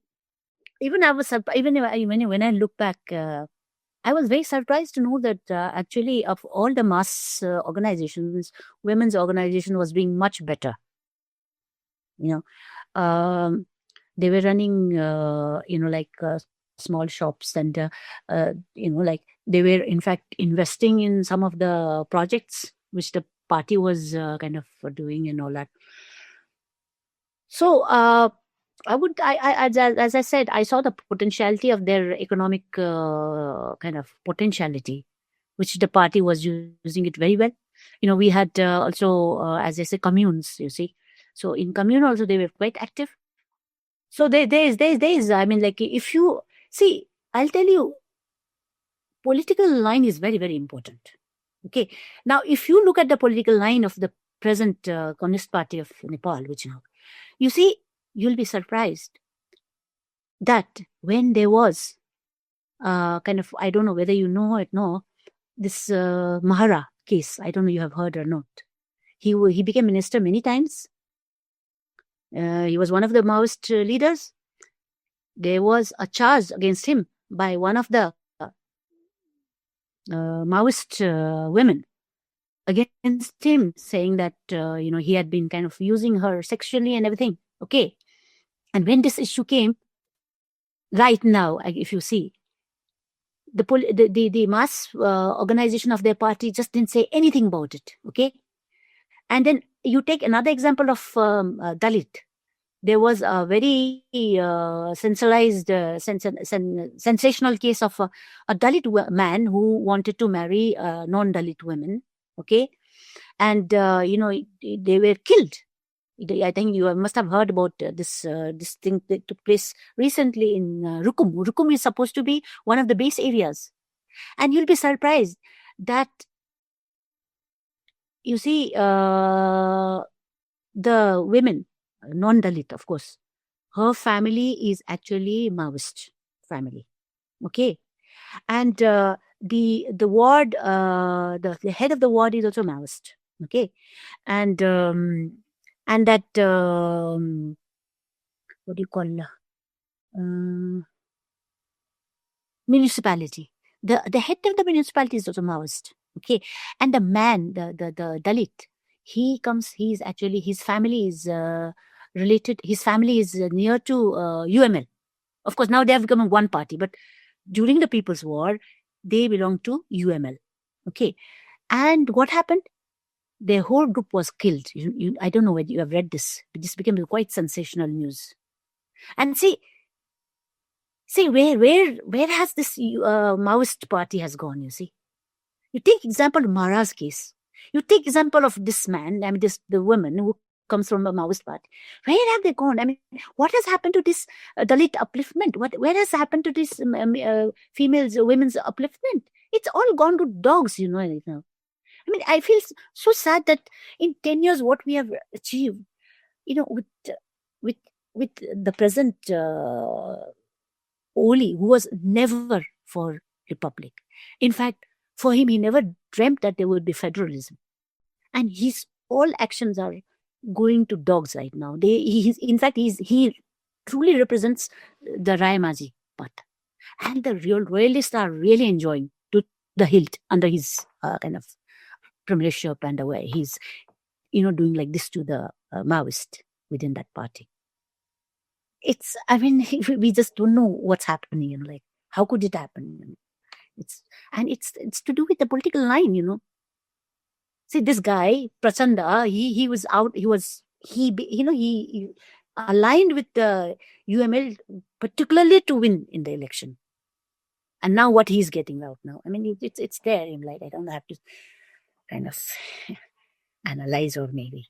even I was surprised, even when I look back, I was very surprised to know that actually of all the mass organizations, women's organization was doing much better. You know, they were running, like small shops, and like they were in fact investing in some of the projects which the party was kind of doing and all that. So as I said, I saw the potentiality of their economic kind of potentiality, which the party was using it very well. We had also, as I say, communes, you see. So in commune also they were quite active. So there's, I mean, like if you see, I'll tell you, political line is very, very important. Okay. Now, if you look at the political line of the present Communist Party of Nepal, which now, you see, you'll be surprised that when there was kind of, I don't know whether you know it, no, this Mahara case, I don't know you have heard or not. He became minister many times. He was one of the Maoist leaders. There was a charge against him by one of the Maoist women against him, saying that he had been kind of using her sexually and everything. Okay, and when this issue came, right now, if you see, the mass organization of their party just didn't say anything about it. Okay, and then you take another example of Dalit. There was a very sensational case of a Dalit man who wanted to marry non-Dalit women. Okay, and they were killed. I think you must have heard about this thing that took place recently in Rukum. Rukum is supposed to be one of the base areas, and you'll be surprised that you see the women, non-Dalit, of course, her family is actually Maoist family. Okay, and the ward, the head of the ward is also Maoist. Okay, and that what do you call municipality? The head of the municipality is also Maoist. Okay, and the man, the Dalit, he's actually, his family is related. His family is near to UML. Of course, now they have become one party, but during the People's War, they belonged to UML. Okay, and what happened? Their whole group was killed. I don't know whether you have read this, but this became quite sensational news. And see where has this Maoist party has gone? You see, you take example of Mara's case. You take example of this man. I mean, the woman who comes from a Maoist party. Where have they gone? I mean, what has happened to this Dalit upliftment? Where has happened to this women's upliftment? It's all gone to dogs, right now. I mean, I feel so sad that in 10 years, what we have achieved, with the present Oli, who was never for republic. In fact, for him, he never dreamt that there would be federalism. And his all actions are going to dogs right now. He truly represents the Rayamaji path. And the real royalists are really enjoying to the hilt under his kind of premiership and the way he's, doing like this to the Maoist within that party. We just don't know what's happening. Like, how could it happen? It's to do with the political line, See, this guy Prachanda, he was out. He aligned with the UML, particularly to win in the election. And now what he's getting out now, I mean, it's there in light. I don't have to kind of analyze or maybe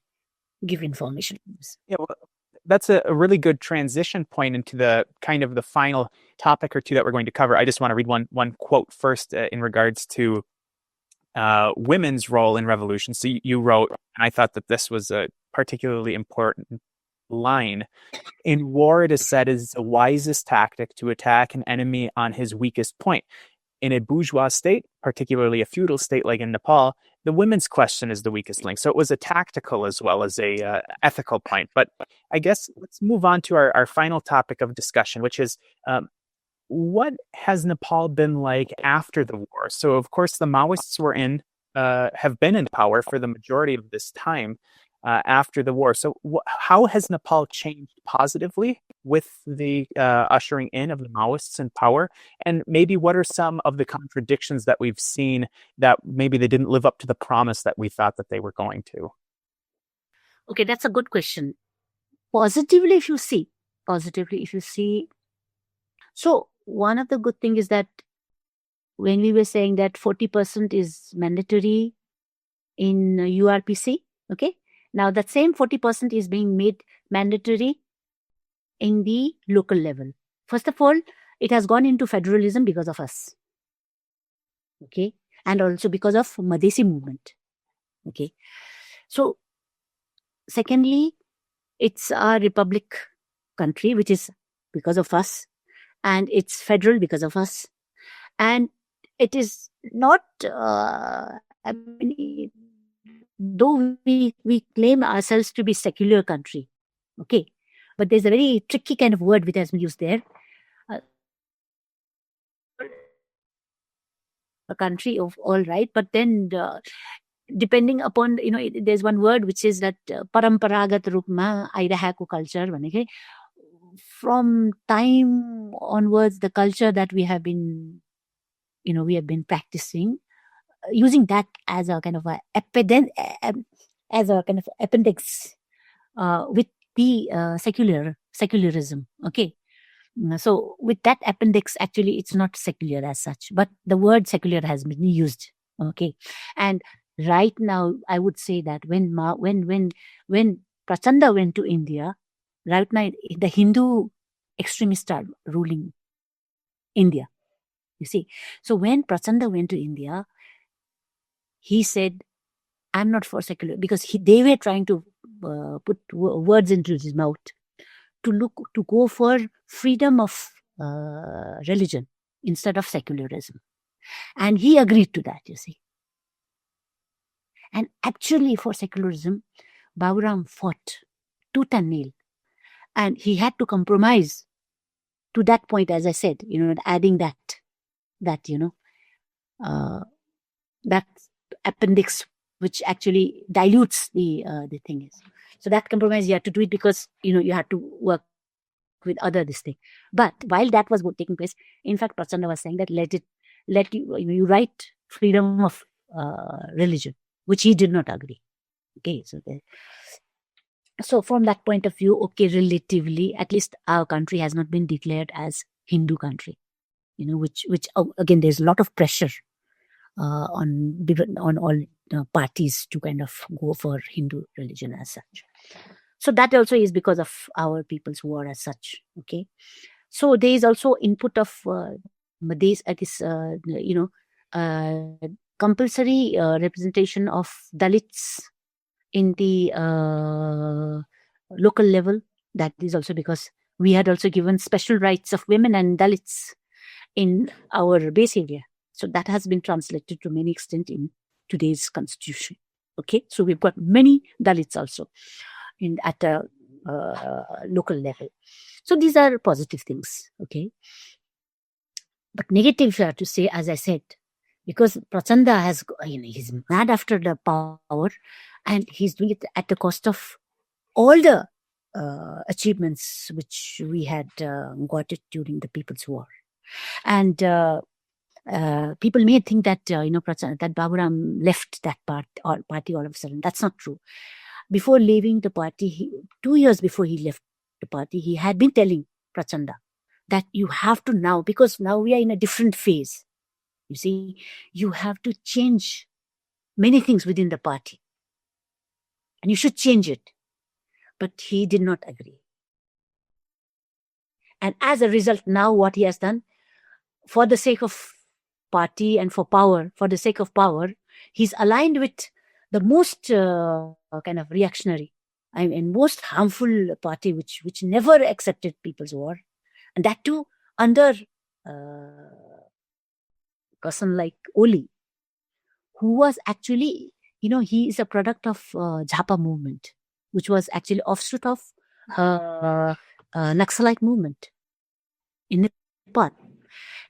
give information. Yeah, well, that's a really good transition point into the kind of the final topic or two that we're going to cover. I just want to read one quote first in regards to women's role in revolution. So you wrote, and I thought that this was a particularly important line. In war, it is said, it is the wisest tactic to attack an enemy on his weakest point. In a bourgeois state, particularly a feudal state like in Nepal, the women's question is the weakest link. So it was a tactical as well as a ethical point. But I guess let's move on to our final topic of discussion, which is what has Nepal been like after the war? So of course the Maoists have been in power for the majority of this time after the war. So how has Nepal changed positively with the ushering in of the Maoists in power? And maybe what are some of the contradictions that we've seen that maybe they didn't live up to the promise that we thought that they were going to? Okay, that's a good question. Positively, if you see, so one of the good thing is that when we were saying that 40% is mandatory in URPC, okay, now that same 40% is being made mandatory in the local level. First of all, it has gone into federalism because of us, okay, and also because of Madhesi movement, okay. So secondly, it's a republic country, which is because of us, and it's federal because of us, and it is not, I mean, though we claim ourselves to be secular country, okay, but there's a very tricky kind of word which has been used there. A country of all right, but then depending upon, there's one word which is that paramparagat rupma airaheko culture, okay? From time onwards, the culture that we have been practicing, using that as a kind of appendix with the secularism, okay. So with that appendix, actually, it's not secular as such, but the word secular has been used, okay. And right now, I would say that when Prachanda went to India, right now the Hindu extremists are ruling India. You see, so when Prachanda went to India, he said, "I'm not for secular," because they were trying to put words into his mouth to go for freedom of religion instead of secularism, and he agreed to that. You see, and actually for secularism, Baburam fought tooth and nail, and he had to compromise to that point, as I said, adding that that appendix which actually dilutes the thing is. So that compromise you had to do it because you had to work with other this thing. But while that was taking place, in fact, Prachanda was saying that let you write freedom of religion, which he did not agree. Okay, so from that point of view, okay, relatively, at least our country has not been declared as Hindu country. Which again, there's a lot of pressure on all parties to kind of go for Hindu religion as such. So that also is because of our people's war as such. Okay, so there is also input of Madhes at this compulsory representation of Dalits in the local level. That is also because we had also given special rights of women and Dalits in our base area. So that has been translated to many extent in today's constitution. Okay, so we've got many Dalits also at a local level. So these are positive things. Okay, but negative, if you have to say, as I said, because Prachanda has, he's mad after the power, and he's doing it at the cost of all the achievements which we had got it during the People's War. And people may think that that Baburam left that party all of a sudden. That's not true. Before leaving the party, 2 years before he left, the party, he had been telling Prachanda that you have to now, because now we are in a different phase. You see, you have to change many things within the party. And you should change it. But he did not agree. And as a result, now what he has done, for the sake of party and for power, for the sake of power, he's aligned with the most kind of reactionary and most harmful party, which never accepted people's war. And that too under a person like Oli, who was actually, he is a product of Jhapa movement, which was actually offshoot of Naxalite movement in Nepal.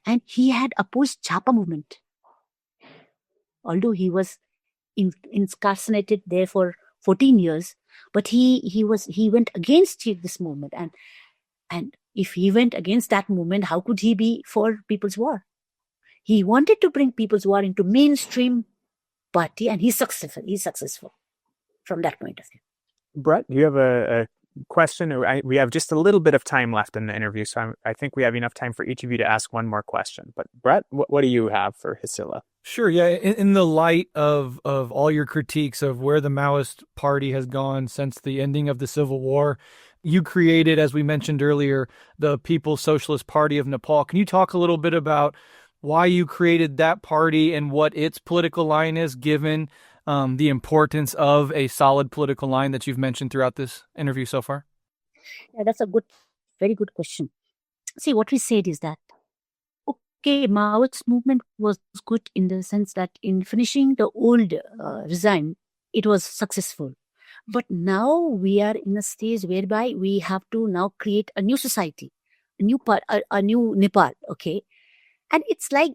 And he had opposed Jhapa movement. Although he was incarcerated there for 14 years, but he went against this movement. And if he went against that movement, how could he be for People's War? He wanted to bring People's War into mainstream party, and he's successful from that point of view. Brett, you have a question? We have just a little bit of time left in the interview, so I think we have enough time for each of you to ask one more question. But Brett, what do you have for Hisila? Sure. Yeah. In the light of all your critiques of where the Maoist party has gone since the ending of the Civil War, you created, as we mentioned earlier, the People's Socialist Party of Nepal. Can you talk a little bit about why you created that party and what its political line is, given the importance of a solid political line that you've mentioned throughout this interview so far? Yeah, that's a very good question. See, what we said is that, okay, Maoist movement was good in the sense that in finishing the old regime, it was successful. But now we are in a stage whereby we have to now create a new society, a new Nepal, okay? And it's like,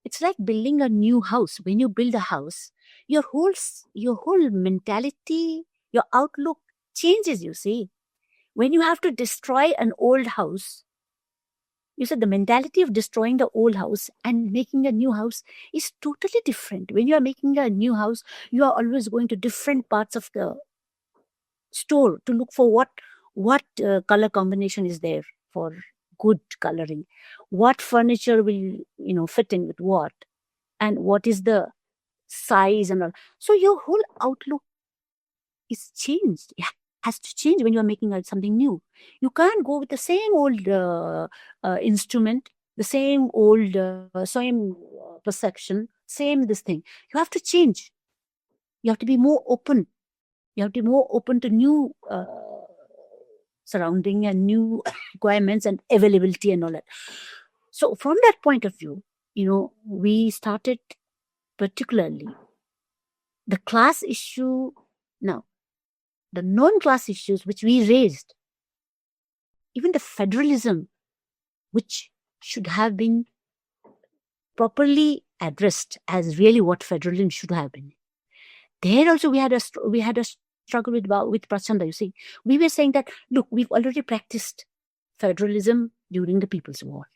it's like building a new house. When you build a house, your whole mentality, your outlook changes, you see. When you have to destroy an old house, you said the mentality of destroying the old house and making a new house is totally different. When you are making a new house, you are always going to different parts of the store to look for what color combination is there for good coloring, what furniture will fit in with what, and what is the size and all. So your whole outlook is changed. It has to change when you are making something new. You can't go with the same old instrument, the same old same perception, same this thing. You have to change. You have to be more open. You have to be more open to new surrounding and new requirements and availability and all that. So from that point of view, we started particularly the class issue. Now, the non-class issues which we raised, even the federalism, which should have been properly addressed as really what federalism should have been. There also we had a struggle with Prachanda. You see, we were saying that, look, we've already practiced federalism during the People's War,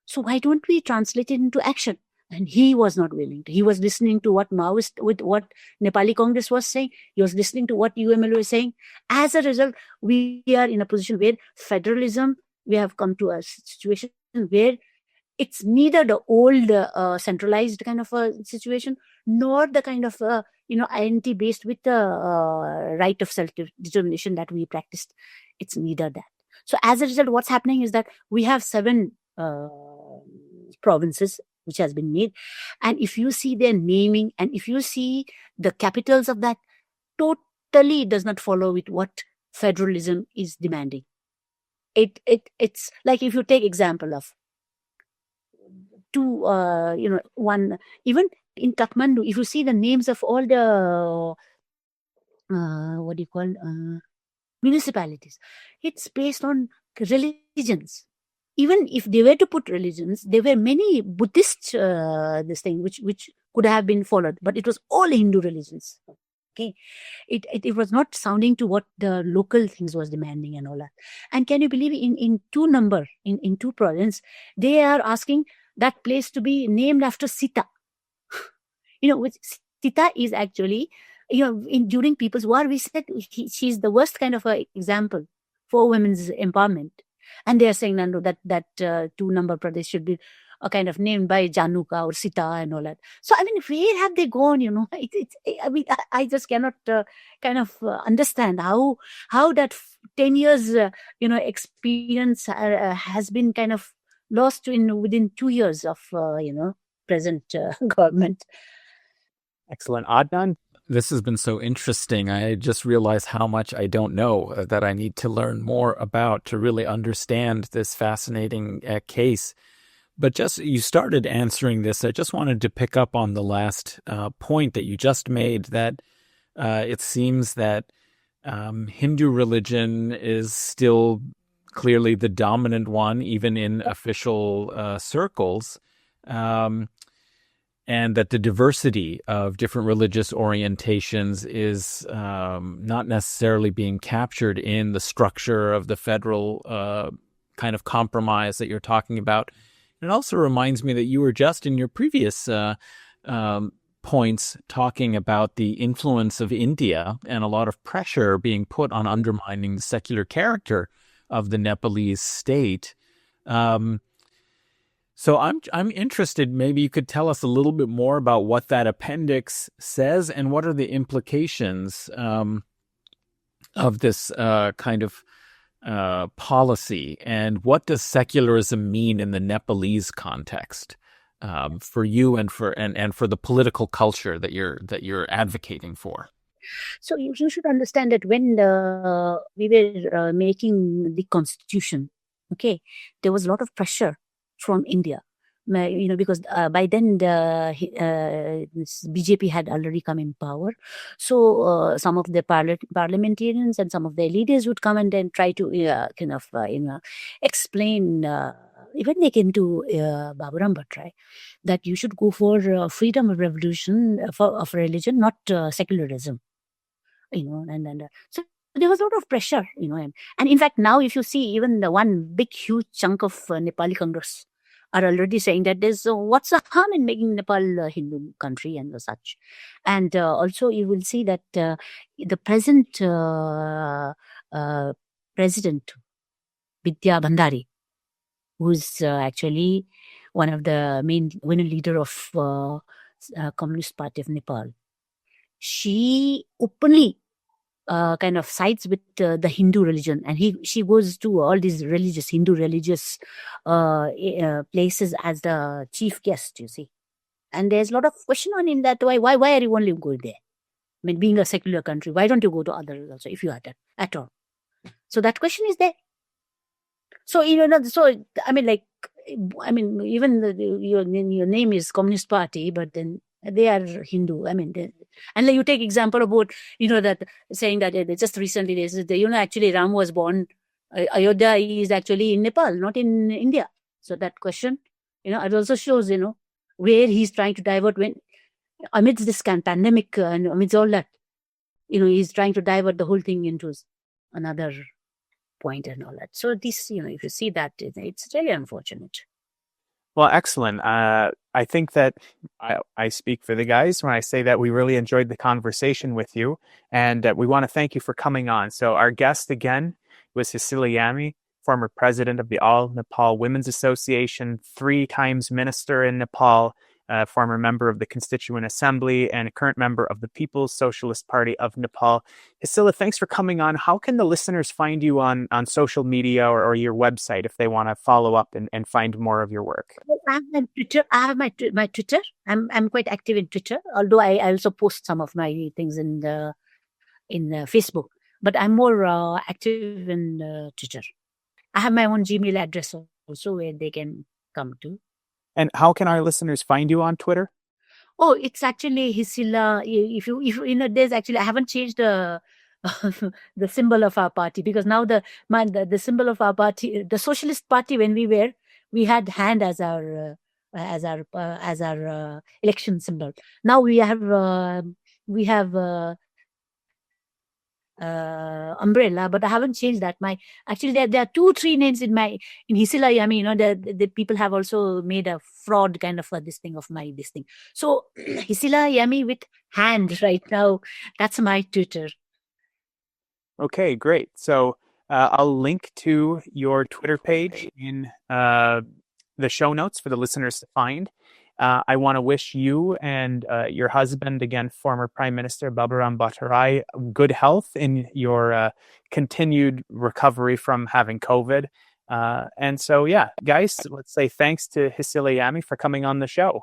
so why don't we translate it into action? And he was not willing to. He was listening to what what Nepali Congress was saying. He was listening to what UML was saying. As a result, we are in a position where federalism, we have come to a situation where it's neither the old centralized kind of a situation, nor the kind of identity based with the right of self-determination that we practiced. It's neither that. So as a result, what's happening is that we have 7 provinces which has been made. And if you see their naming and if you see the capitals of that, totally does not follow with what federalism is demanding. It's like if you take example of one, even in Kathmandu, if you see the names of all the municipalities, it's based on religions. Even if they were to put religions, there were many Buddhist which could have been followed, but it was all Hindu religions. Okay, it was not sounding to what the local things was demanding and all that. And can you believe in 2 provinces, they are asking that place to be named after Sita. Which Sita is actually, during People's War, we said she's the worst kind of a example for women's empowerment. And they are saying that 2-number Pradesh should be kind of named by Januka or Sita and all that. So, I mean, where have they gone, I just cannot understand how that 10 years, experience has been kind of lost within 2 years of, present government. Excellent. Adnan? This has been so interesting. I just realized how much I don't know that I need to learn more about to really understand this fascinating case. But just you started answering this. I just wanted to pick up on the last point that you just made, that it seems that Hindu religion is still clearly the dominant one, even in official circles. And that the diversity of different religious orientations is not necessarily being captured in the structure of the federal kind of compromise that you're talking about. It also reminds me that you were just in your previous points talking about the influence of India and a lot of pressure being put on undermining the secular character of the Nepalese state. So I'm interested, maybe you could tell us a little bit more about what that appendix says and what are the implications of this kind of policy, and what does secularism mean in the Nepalese context for you and for the political culture that you're advocating for? So you should understand that when we were making the constitution, okay, there was a lot of pressure from India, because by then BJP had already come in power. So some of the parliamentarians and some of their leaders would come and then try to explain. Even they came to Baburam Bhattrai that you should go for freedom of revolution of religion, not secularism. So there was a lot of pressure, and in fact now if you see, even the one big huge chunk of Nepali Congress are already saying that there's what's the harm in making Nepal a Hindu country and such. And also you will see that the present president Vidya Bhandari, who's actually one of the main leader of Communist Party of Nepal, she openly kind of sides with the Hindu religion, and she goes to all these Hindu religious places as the chief guest, you see. And there's a lot of question on in that, why are you only going there? I mean, being a secular country, why don't you go to others also if you are that at all? So that question is there. So even your name is Communist Party, but then they are Hindu. I mean, and you take example about that saying that just recently they said actually Ram was born. Ayodhya is actually in Nepal, not in India. So that question, it also shows where he's trying to divert when amidst this pandemic and amidst all that, he's trying to divert the whole thing into another point and all that. So this, if you see that, it's really unfortunate. Well, excellent. I think that I speak for the guys when I say that we really enjoyed the conversation with you, and we want to thank you for coming on. So our guest again was Hisila Yami, former president of the All Nepal Women's Association, 3 times minister in Nepal, former member of the Constituent Assembly, and a current member of the People's Socialist Party of Nepal. Hisila, thanks for coming on. How can the listeners find you on social media or your website if they want to follow up and find more of your work? I have my Twitter. I have my Twitter. I'm quite active in Twitter, although I also post some of my things in Facebook. But I'm more active in Twitter. I have my own Gmail address also where they can come to. And how can our listeners find you on Twitter? Oh, it's actually Hisila. If you there's actually, I haven't changed the the symbol of our party, because now the symbol of our party, the Socialist Party, when we had hand as our election symbol. Now we have umbrella, but I haven't changed that. Actually there are 2-3 names in Hisila Yami. The people have also made a fraud kind of this thing. So Hisila Yami with hand right now. That's my Twitter. Okay, great. So I'll link to your Twitter page in the show notes for the listeners to find. I want to wish you and your husband, again, former Prime Minister Baburam Bhattarai, good health in your continued recovery from having COVID. And so, yeah, guys, let's say thanks to Hisila Yami for coming on the show.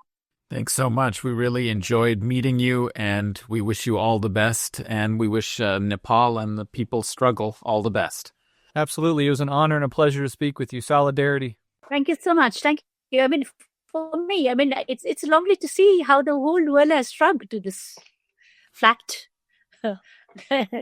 Thanks so much. We really enjoyed meeting you, and we wish you all the best. And we wish Nepal and the people struggle all the best. Absolutely. It was an honor and a pleasure to speak with you. Solidarity. Thank you so much. Thank you. I mean, for me, I mean, it's lovely to see how the whole world has shrunk to this flat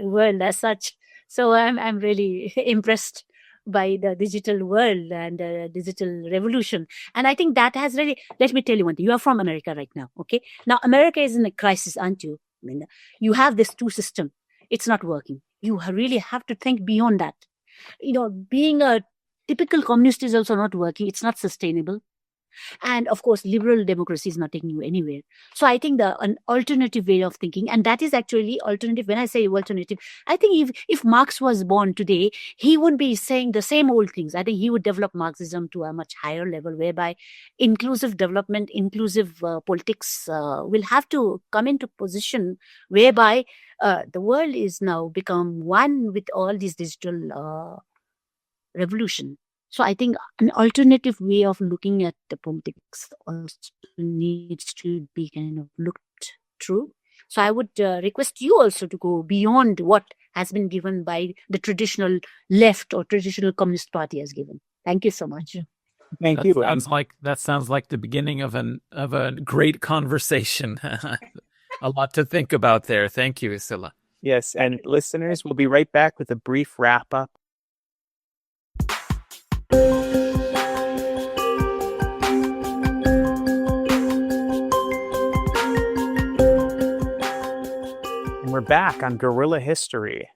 world as such. So I'm really impressed by the digital world and digital revolution. And I think that has really, let me tell you one thing. You are from America right now, okay? Now, America is in a crisis, aren't you? I mean, you have this two system. It's not working. You really have to think beyond that. You know, being a typical communist is also not working. It's not sustainable. And of course, liberal democracy is not taking you anywhere. So I think an alternative way of thinking, and that is actually alternative. When I say alternative, I think if Marx was born today, he would be saying the same old things. I think he would develop Marxism to a much higher level, whereby inclusive development, inclusive politics will have to come into position, whereby the world is now become one with all these digital revolution. So I think an alternative way of looking at the politics also needs to be kind of looked through. So I would request you also to go beyond what has been given by the traditional left or traditional Communist Party has given. Thank you so much. Thank you. That sounds like the beginning of a great conversation. A lot to think about there. Thank you, Hisila. Yes, and listeners, we'll be right back with a brief wrap-up. We're back on Guerrilla History.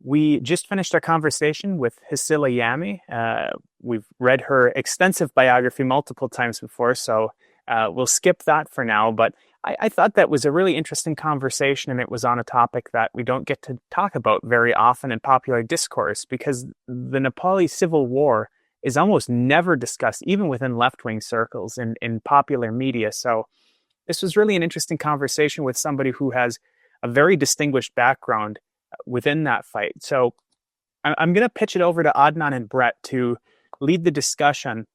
We just finished our conversation with Hisila Yami. We've read her extensive biography multiple times before, so we'll skip that for now. But I thought that was a really interesting conversation, and it was on a topic that we don't get to talk about very often in popular discourse, because the Nepali Civil War is almost never discussed, even within left-wing circles in popular media. So this was really an interesting conversation with somebody who has a very distinguished background within that fight. So I'm going to pitch it over to Adnan and Brett to lead the discussion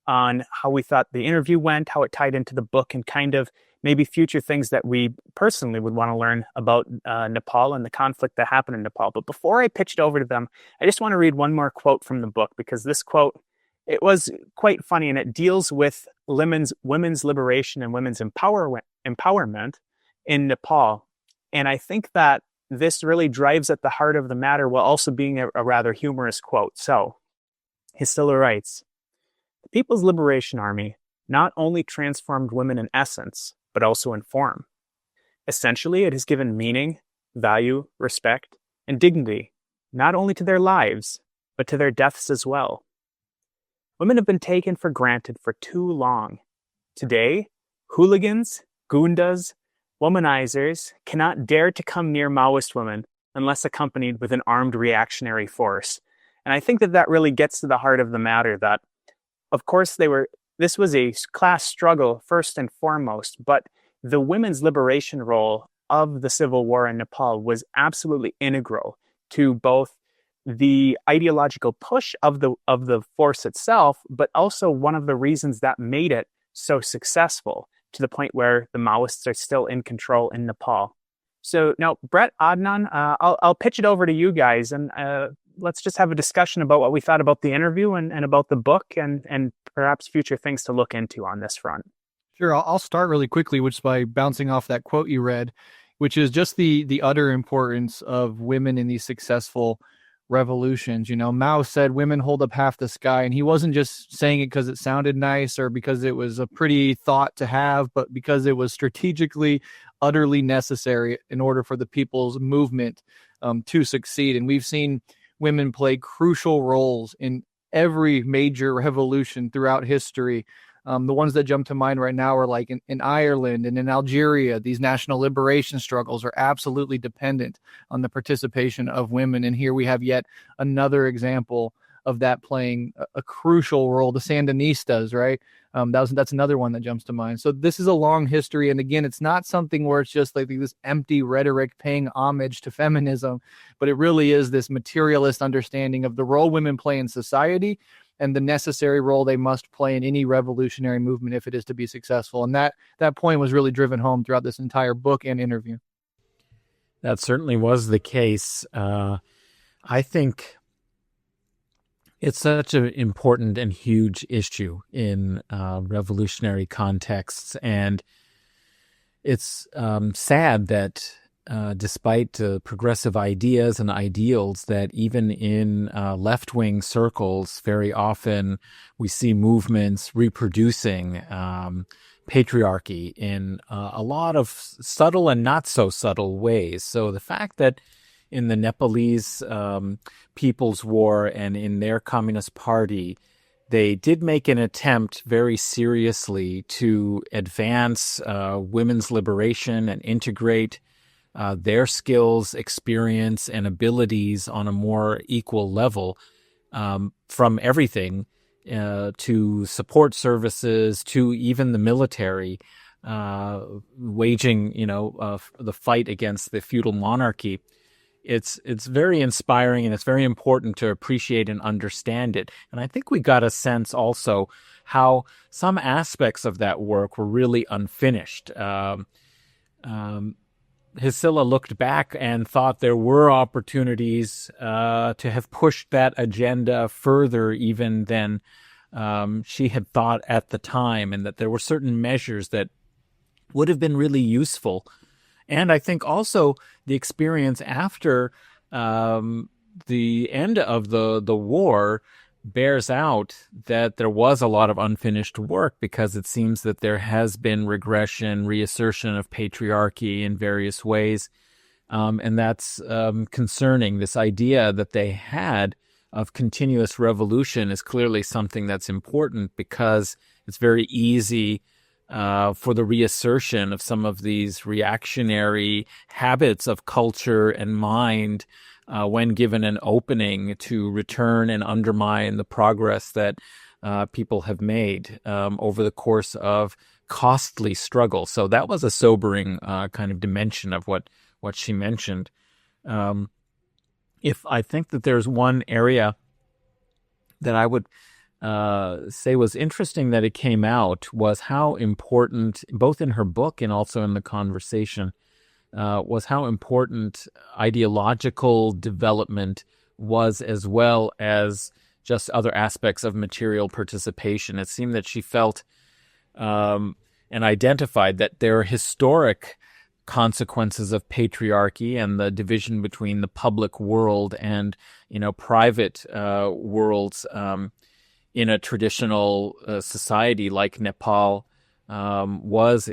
on how we thought the interview went, how it tied into the book, and kind of maybe future things that we personally would want to learn about Nepal and the conflict that happened in Nepal. But before I pitch it over to them, I just want to read one more quote from the book, because this quote, it was quite funny, and it deals with women's liberation and women's empowerment in Nepal. And I think that this really drives at the heart of the matter while also being a rather humorous quote. So, Hisila writes, "The People's Liberation Army not only transformed women in essence, but also in form. Essentially, it has given meaning, value, respect, and dignity, not only to their lives, but to their deaths as well. Women have been taken for granted for too long. Today, hooligans, gundas, womanizers cannot dare to come near Maoist women unless accompanied with an armed reactionary force." And I think that really gets to the heart of the matter, that, of course, this was a class struggle first and foremost, but the women's liberation role of the Civil War in Nepal was absolutely integral to both the ideological push of the force itself, but also one of the reasons that made it so successful, to the point where the Maoists are still in control in Nepal. So now, Brett, Adnan, I'll pitch it over to you guys, and let's just have a discussion about what we thought about the interview and about the book, and perhaps future things to look into on this front. Sure, I'll start really quickly, which is by bouncing off that quote you read, which is just the utter importance of women in these successful revolutions. You know, Mao said women hold up half the sky, and he wasn't just saying it because it sounded nice or because it was a pretty thought to have, but because it was strategically utterly necessary in order for the people's movement to succeed. And we've seen women play crucial roles in every major revolution throughout history. The ones that jump to mind right now are like in Ireland and in Algeria. These national liberation struggles are absolutely dependent on the participation of women. And here we have yet another example of that playing a crucial role. The Sandinistas, right? That's another one that jumps to mind. So this is a long history. And again, it's not something where it's just like this empty rhetoric paying homage to feminism, but it really is this materialist understanding of the role women play in society and the necessary role they must play in any revolutionary movement if it is to be successful. And that point was really driven home throughout this entire book and interview. That certainly was the case. I think it's such an important and huge issue in revolutionary contexts. And it's sad that despite progressive ideas and ideals, that even in left-wing circles, very often we see movements reproducing patriarchy in a lot of subtle and not so subtle ways. So the fact that in the Nepalese People's War and in their Communist Party, they did make an attempt very seriously to advance women's liberation and integrate their skills, experience, and abilities on a more equal level, from everything to support services to even the military, waging the fight against the feudal monarchy. It's very inspiring, and it's very important to appreciate and understand it. And I think we got a sense also how some aspects of that work were really unfinished. Hisila looked back and thought there were opportunities to have pushed that agenda further even than she had thought at the time, and that there were certain measures that would have been really useful. And I think also the experience after the end of the war bears out that there was a lot of unfinished work, because it seems that there has been regression, reassertion of patriarchy in various ways. And that's concerning. This idea that they had of continuous revolution is clearly something that's important, because it's very easy for the reassertion of some of these reactionary habits of culture and mind when given an opening to return and undermine the progress that people have made over the course of costly struggle. So that was a sobering kind of dimension of what she mentioned. If I think that there's one area that I would say was interesting that it came out, was how important, both in her book and also in the conversation, was how important ideological development was, as well as just other aspects of material participation. It seemed that she felt and identified that there are historic consequences of patriarchy and the division between the public world and private worlds in a traditional society like Nepal was,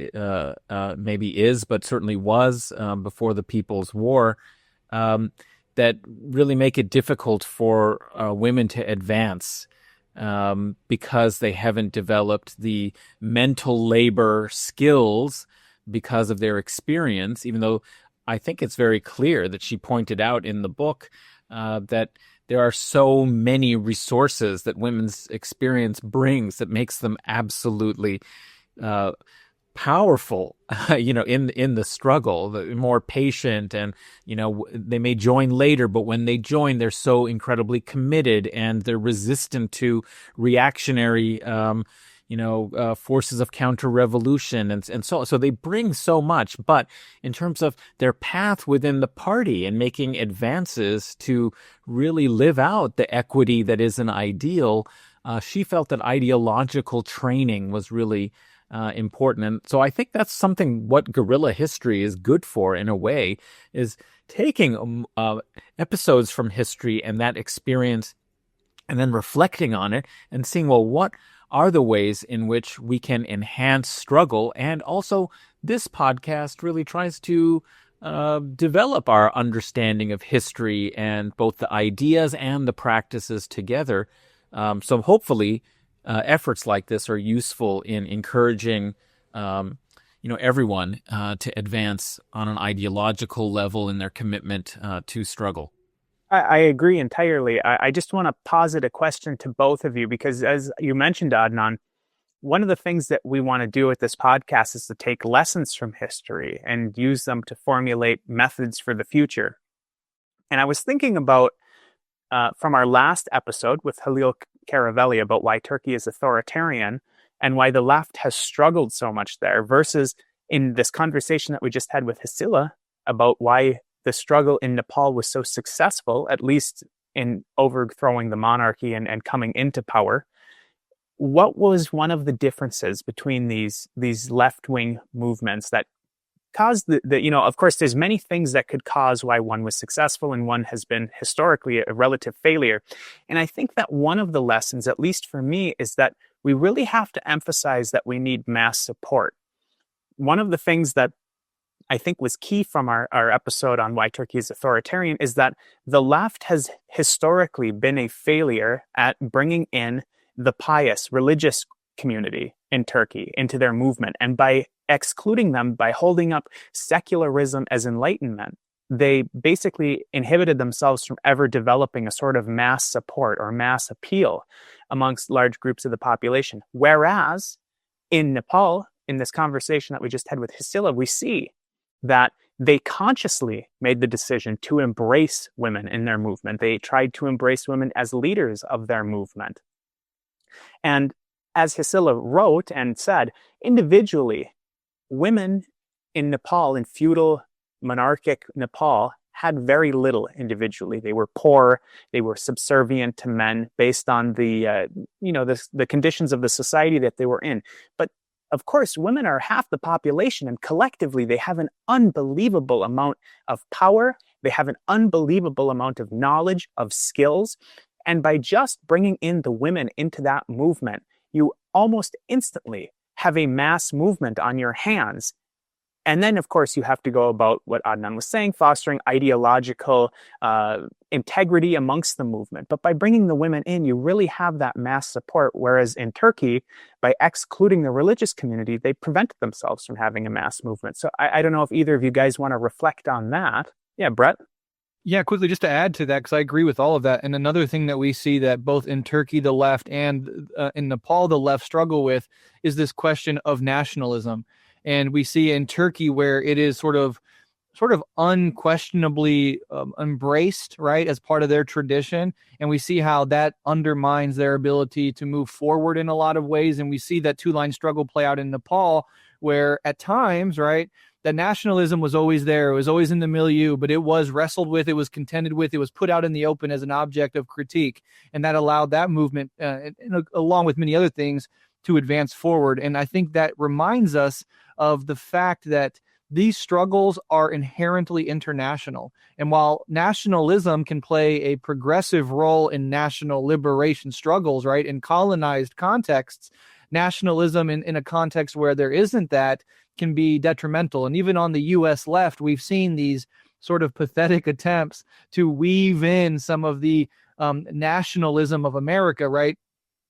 maybe is, but certainly was before the People's War, that really make it difficult for women to advance because they haven't developed the mental labor skills because of their experience, even though I think it's very clear that she pointed out in the book that there are so many resources that women's experience brings that makes them absolutely powerful, in the struggle, more patient, and, they may join later, but when they join, they're so incredibly committed, and they're resistant to reactionary, forces of counter-revolution, and so they bring so much. But in terms of their path within the party and making advances to really live out the equity that is an ideal, she felt that ideological training was really important. And so I think that's something what guerrilla history is good for, in a way, is taking episodes from history and that experience and then reflecting on it and seeing, well, what are the ways in which we can enhance struggle. And also this podcast really tries to develop our understanding of history and both the ideas and the practices together. So hopefully efforts like this are useful in encouraging everyone to advance on an ideological level in their commitment to struggle. I agree entirely. I just want to posit a question to both of you, because as you mentioned, Adnan, one of the things that we want to do with this podcast is to take lessons from history and use them to formulate methods for the future. And I was thinking about, from our last episode with Halil Karavelli, about why Turkey is authoritarian and why the left has struggled so much there, versus in this conversation that we just had with Hisila about why the struggle in Nepal was so successful, at least in overthrowing the monarchy and coming into power. What was one of the differences between these left-wing movements that caused of course, there's many things that could cause why one was successful and one has been historically a relative failure. And I think that one of the lessons, at least for me, is that we really have to emphasize that we need mass support. One of the things that I think was key from our episode on why Turkey is authoritarian is that the left has historically been a failure at bringing in the pious religious community in Turkey into their movement. And by excluding them, by holding up secularism as enlightenment, they basically inhibited themselves from ever developing a sort of mass support or mass appeal amongst large groups of the population. Whereas in Nepal, in this conversation that we just had with Hisila, we see that they consciously made the decision to embrace women in their movement. They tried to embrace women as leaders of their movement. And as Hisila wrote and said, individually, women in Nepal, in feudal monarchic Nepal, had very little individually. They were poor, they were subservient to men based on the conditions of the society that they were in. But of course, women are half the population, and collectively they have an unbelievable amount of power. They have an unbelievable amount of knowledge, of skills. And by just bringing in the women into that movement, you almost instantly have a mass movement on your hands. And then, of course, you have to go about what Adnan was saying, fostering ideological integrity amongst the movement. But by bringing the women in, you really have that mass support. Whereas in Turkey, by excluding the religious community, they prevented themselves from having a mass movement. So I don't know if either of you guys want to reflect on that. Yeah, Brett? Yeah, quickly, just to add to that, because I agree with all of that. And another thing that we see that both in Turkey, the left, and in Nepal, the left struggle with is this question of nationalism. And we see in Turkey where it is sort of unquestionably embraced, right, as part of their tradition. And we see how that undermines their ability to move forward in a lot of ways. And we see that two-line struggle play out in Nepal, where at times, right, the nationalism was always there. It was always in the milieu, but it was wrestled with, it was contended with, it was put out in the open as an object of critique. And that allowed that movement, along with many other things, to advance forward. And I think that reminds us of the fact that these struggles are inherently international. And while nationalism can play a progressive role in national liberation struggles, right, in colonized contexts, nationalism in a context where there isn't that can be detrimental. And even on the U.S. left, we've seen these sort of pathetic attempts to weave in some of the nationalism of America, right?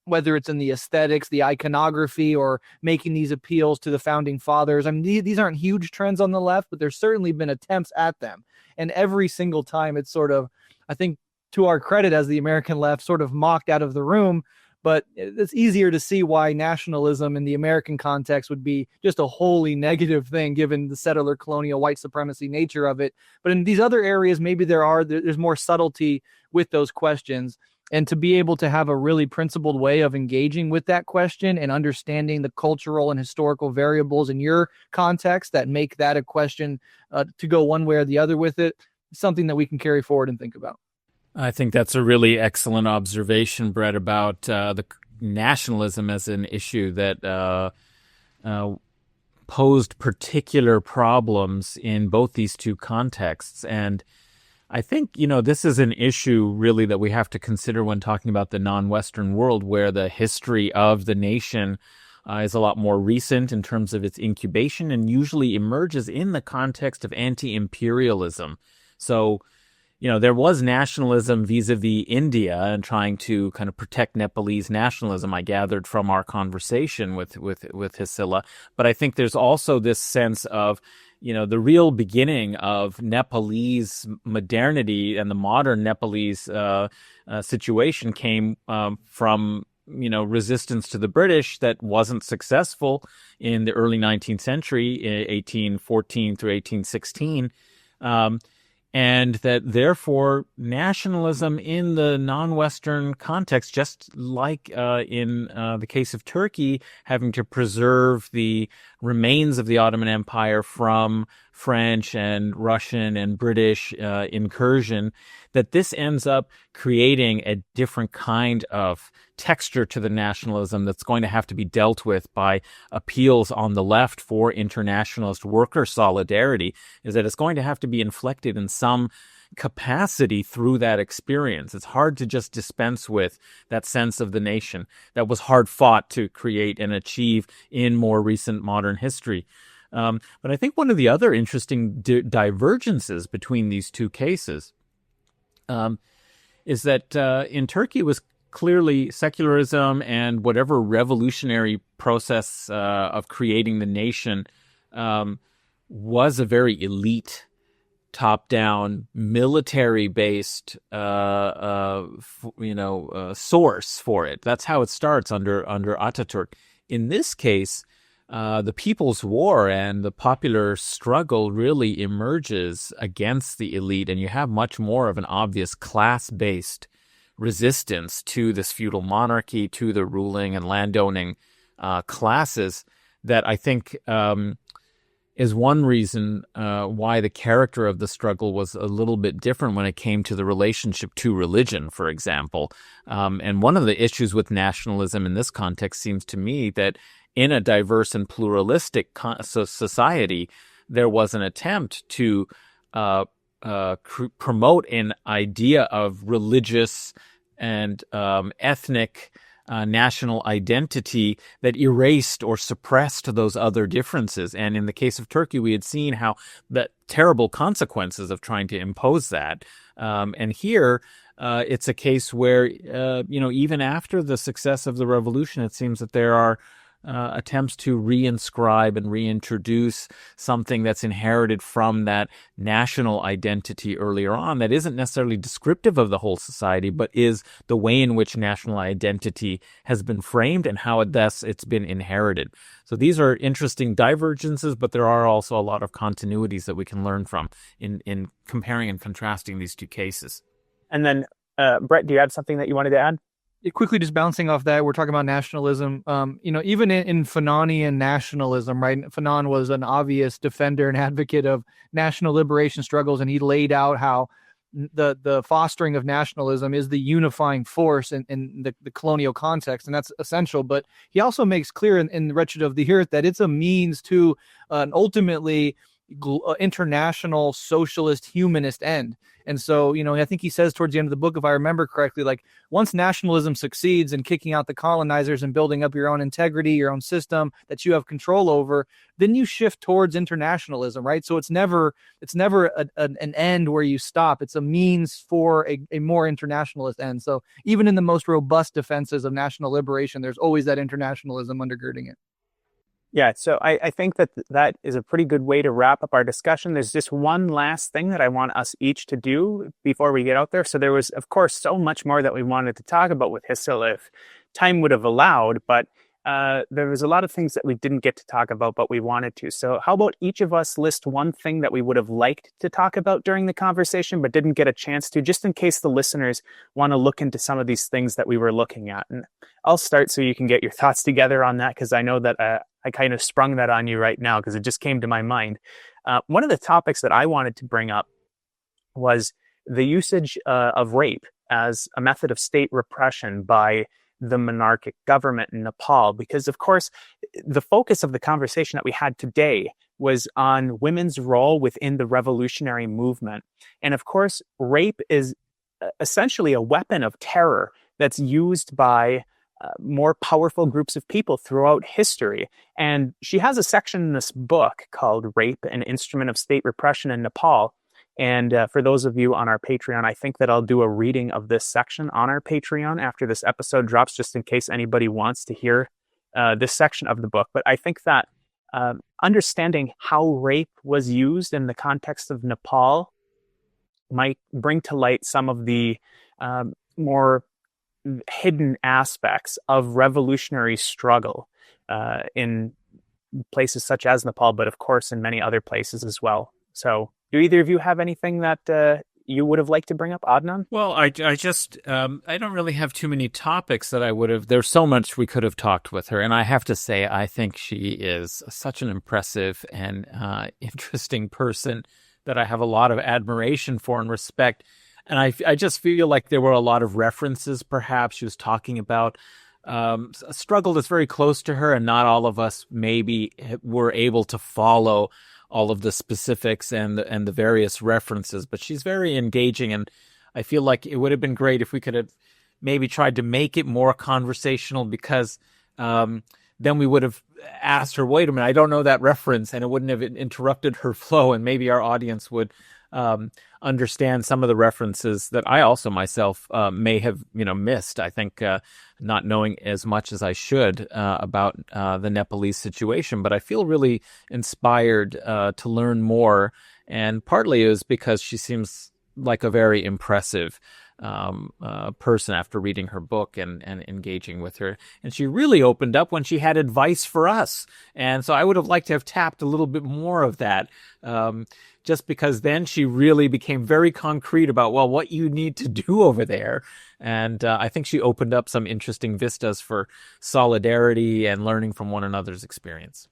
Whether it's in the aesthetics, the iconography, or making these appeals to the founding fathers. I mean, these aren't huge trends on the left, but there's certainly been attempts at them. And every single time it's sort of, I think, to our credit as the American left, sort of mocked out of the room. But it's easier to see why nationalism in the American context would be just a wholly negative thing, given the settler colonial white supremacy nature of it. But in these other areas, maybe there's more subtlety with those questions. And to be able to have a really principled way of engaging with that question and understanding the cultural and historical variables in your context that make that a question to go one way or the other with it, is something that we can carry forward and think about. I think that's a really excellent observation, Brett, about the nationalism as an issue that posed particular problems in both these two contexts. And I think, this is an issue really that we have to consider when talking about the non-Western world, where the history of the nation is a lot more recent in terms of its incubation and usually emerges in the context of anti-imperialism. So, there was nationalism vis-a-vis India and trying to kind of protect Nepalese nationalism, I gathered from our conversation with Hisila. But I think there's also this sense of, the real beginning of Nepalese modernity and the modern Nepalese situation came from resistance to the British that wasn't successful in the early 19th century, 1814 through 1816. And that therefore nationalism in the non-Western context, just like in the case of Turkey, having to preserve the remains of the Ottoman Empire from French and Russian and British incursion, that this ends up creating a different kind of texture to the nationalism that's going to have to be dealt with by appeals on the left for internationalist worker solidarity, is that it's going to have to be inflected in some capacity through that experience. It's hard to just dispense with that sense of the nation that was hard fought to create and achieve in more recent modern history. But I think one of the other interesting divergences between these two cases is that in Turkey it was clearly secularism and whatever revolutionary process of creating the nation was a very elite, top-down, military-based source for it. That's how it starts under Ataturk. In this case, the People's War and the popular struggle really emerges against the elite, and you have much more of an obvious class-based resistance to this feudal monarchy, to the ruling and landowning classes that I think is one reason why the character of the struggle was a little bit different when it came to the relationship to religion, for example. And one of the issues with nationalism in this context seems to me that in a diverse and pluralistic society, there was an attempt to promote an idea of religious and ethnic national identity that erased or suppressed those other differences. And in the case of Turkey, we had seen how the terrible consequences of trying to impose that. And here, it's a case where, even after the success of the revolution, it seems that there are attempts to reinscribe and reintroduce something that's inherited from that national identity earlier on that isn't necessarily descriptive of the whole society, but is the way in which national identity has been framed and how it's been inherited. So these are interesting divergences, but there are also a lot of continuities that we can learn from in comparing and contrasting these two cases. And then, Brett, do you have something that you wanted to add? Quickly, just bouncing off that, we're talking about nationalism. Even in Fanonian nationalism, right? Fanon was an obvious defender and advocate of national liberation struggles, and he laid out how the fostering of nationalism is the unifying force in the colonial context, and that's essential. But he also makes clear in the Wretched of the Earth that it's a means to an ultimately international socialist humanist end. And so, I think he says towards the end of the book, if I remember correctly, like once nationalism succeeds in kicking out the colonizers and building up your own integrity, your own system that you have control over, then you shift towards internationalism, right? So it's never an end where you stop. It's a means for a more internationalist end. So even in the most robust defenses of national liberation, there's always that internationalism undergirding it. Yeah, so I think that is a pretty good way to wrap up our discussion. There's just one last thing that I want us each to do before we get out there. So there was, of course, so much more that we wanted to talk about with Hisila if time would have allowed, but there was a lot of things that we didn't get to talk about, but we wanted to. So how about each of us list one thing that we would have liked to talk about during the conversation, but didn't get a chance to, just in case the listeners want to look into some of these things that we were looking at. And I'll start so you can get your thoughts together on that, because I know that I kind of sprung that on you right now because it just came to my mind. One of the topics that I wanted to bring up was the usage of rape as a method of state repression by the monarchic government in Nepal, because of course the focus of the conversation that we had today was on women's role within the revolutionary movement. And of course, rape is essentially a weapon of terror that's used by more powerful groups of people throughout history. And she has a section in this book called Rape, an Instrument of State Repression in Nepal. And for those of you on our Patreon, I think that I'll do a reading of this section on our Patreon after this episode drops, just in case anybody wants to hear this section of the book. But I think that understanding how rape was used in the context of Nepal might bring to light some of the more hidden aspects of revolutionary struggle in places such as Nepal, but of course in many other places as well. So do either of you have anything that you would have liked to bring up, Adnan? Well, I just, I don't really have too many topics that I would have, there's so much we could have talked with her. And I have to say, I think she is such an impressive and interesting person that I have a lot of admiration for and respect. And I just feel like there were a lot of references, perhaps. She was talking about a struggle that's very close to her, and not all of us maybe were able to follow all of the specifics and the various references, but she's very engaging, and I feel like it would have been great if we could have maybe tried to make it more conversational, because then we would have asked her, wait a minute, I don't know that reference, and it wouldn't have interrupted her flow, and maybe our audience would understand some of the references that I also myself may have missed. I think not knowing as much as I should about the Nepalese situation, but I feel really inspired to learn more, and partly it was because she seems like a very impressive person after reading her book and engaging with her. And she really opened up when she had advice for us. And so I would have liked to have tapped a little bit more of that, just because then she really became very concrete about, well, what you need to do over there. And I think she opened up some interesting vistas for solidarity and learning from one another's experience.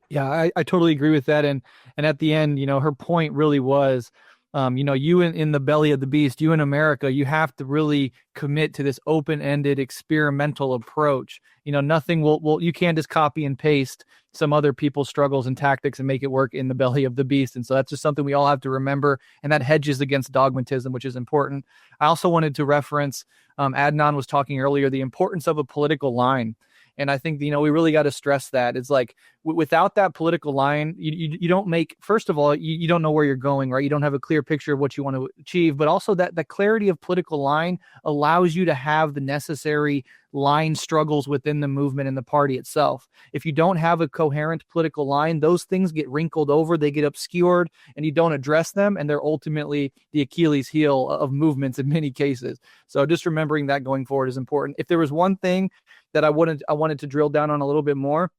Yeah, I totally agree with that. And at the end, her point really was, you in the belly of the beast, you in America, you have to really commit to this open-ended experimental approach. Nothing will you can't just copy and paste some other people's struggles and tactics and make it work in the belly of the beast. And so that's just something we all have to remember. And that hedges against dogmatism, which is important. I also wanted to reference, Adnan was talking earlier, the importance of a political line. And I think, we really got to stress that. It's like without that political line, you don't make, first of all, you don't know where you're going, right? You don't have a clear picture of what you want to achieve, but also that the clarity of political line allows you to have the necessary line struggles within the movement and the party itself. If you don't have a coherent political line, those things get wrinkled over, they get obscured, and you don't address them, and they're ultimately the Achilles heel of movements in many cases. So just remembering that going forward is important. If there was one thing that I wanted to drill down on a little bit more,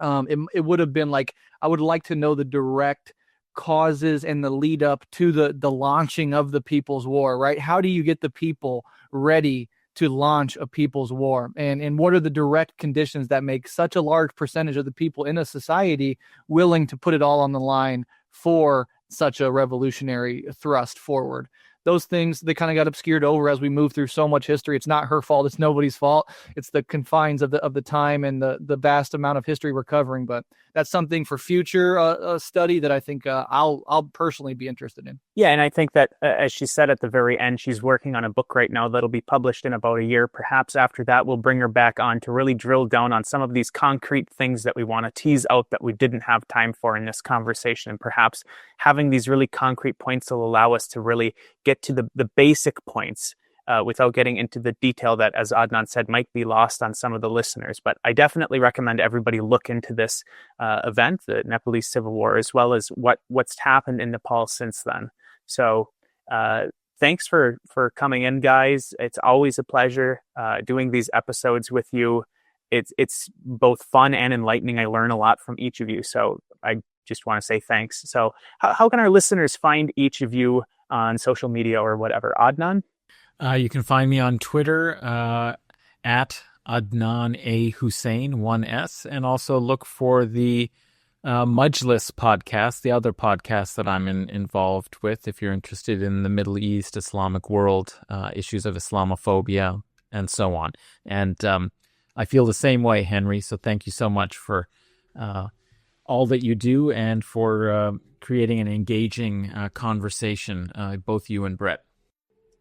it would have been like, I would like to know the direct causes and the lead up to the launching of the People's War, right? How do you get the people ready to launch a People's War? And what are the direct conditions that make such a large percentage of the people in a society willing to put it all on the line for such a revolutionary thrust forward? Those things, they kind of got obscured over as we move through so much history. It's not her fault. It's nobody's fault. It's the confines of the time and the vast amount of history we're covering. But that's something for future study that I think I'll personally be interested in. Yeah, and I think that, as she said at the very end, she's working on a book right now that'll be published in about a year. Perhaps after that, we'll bring her back on to really drill down on some of these concrete things that we want to tease out that we didn't have time for in this conversation. And perhaps having these really concrete points will allow us to really get to the basic points without getting into the detail that, as Adnan said, might be lost on some of the listeners. But I definitely recommend everybody look into this event, the Nepalese Civil War, as well as what's happened in Nepal since then. So thanks for coming in, guys. It's always a pleasure doing these episodes with you. It's both fun and enlightening. I learn a lot from each of you. So I just want to say thanks. So how can our listeners find each of you on social media or whatever? Adnan? You can find me on Twitter at Adnan A. Hussein, 1S, and also look for the Majlis podcast, the other podcast that I'm involved with, if you're interested in the Middle East, Islamic world, issues of Islamophobia, and so on. And I feel the same way, Henry, so thank you so much for all that you do and for creating an engaging conversation, both you and Brett.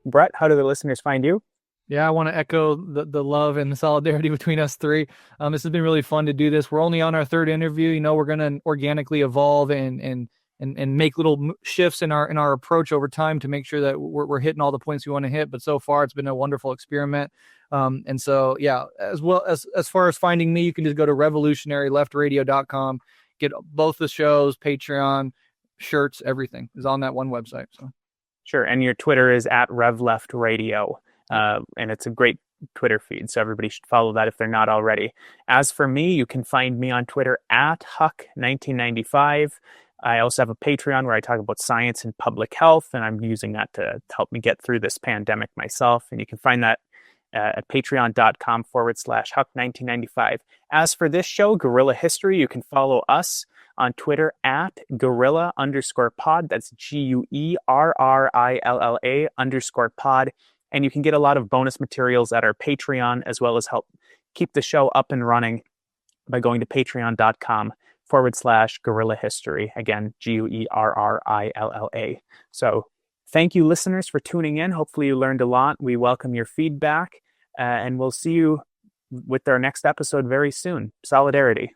Brett, how do the listeners find you? Yeah, I want to echo the love and the solidarity between us three. This has been really fun to do this. We're only on our third interview. We're going to organically evolve and and make little shifts in our approach over time to make sure that we're hitting all the points we want to hit. But so far, it's been a wonderful experiment. And so, yeah, as far as finding me, you can just go to revolutionaryleftradio.com, get both the shows, Patreon, shirts, everything is on that one website. So Sure. And your Twitter is at RevLeftRadio. And it's a great Twitter feed, so everybody should follow that if they're not already. As for me, you can find me on Twitter at Huck1995. I also have a Patreon where I talk about science and public health, and I'm using that to help me get through this pandemic myself. And you can find that at patreon.com/Huck1995. As for this show, Gorilla History, you can follow us on Twitter at gorilla_pod. That's GUERRILLA_pod. And you can get a lot of bonus materials at our Patreon, as well as help keep the show up and running by going to patreon.com/Gorilla History. Again, GUERRILLA. So thank you, listeners, for tuning in. Hopefully you learned a lot. We welcome your feedback, and we'll see you with our next episode very soon. Solidarity.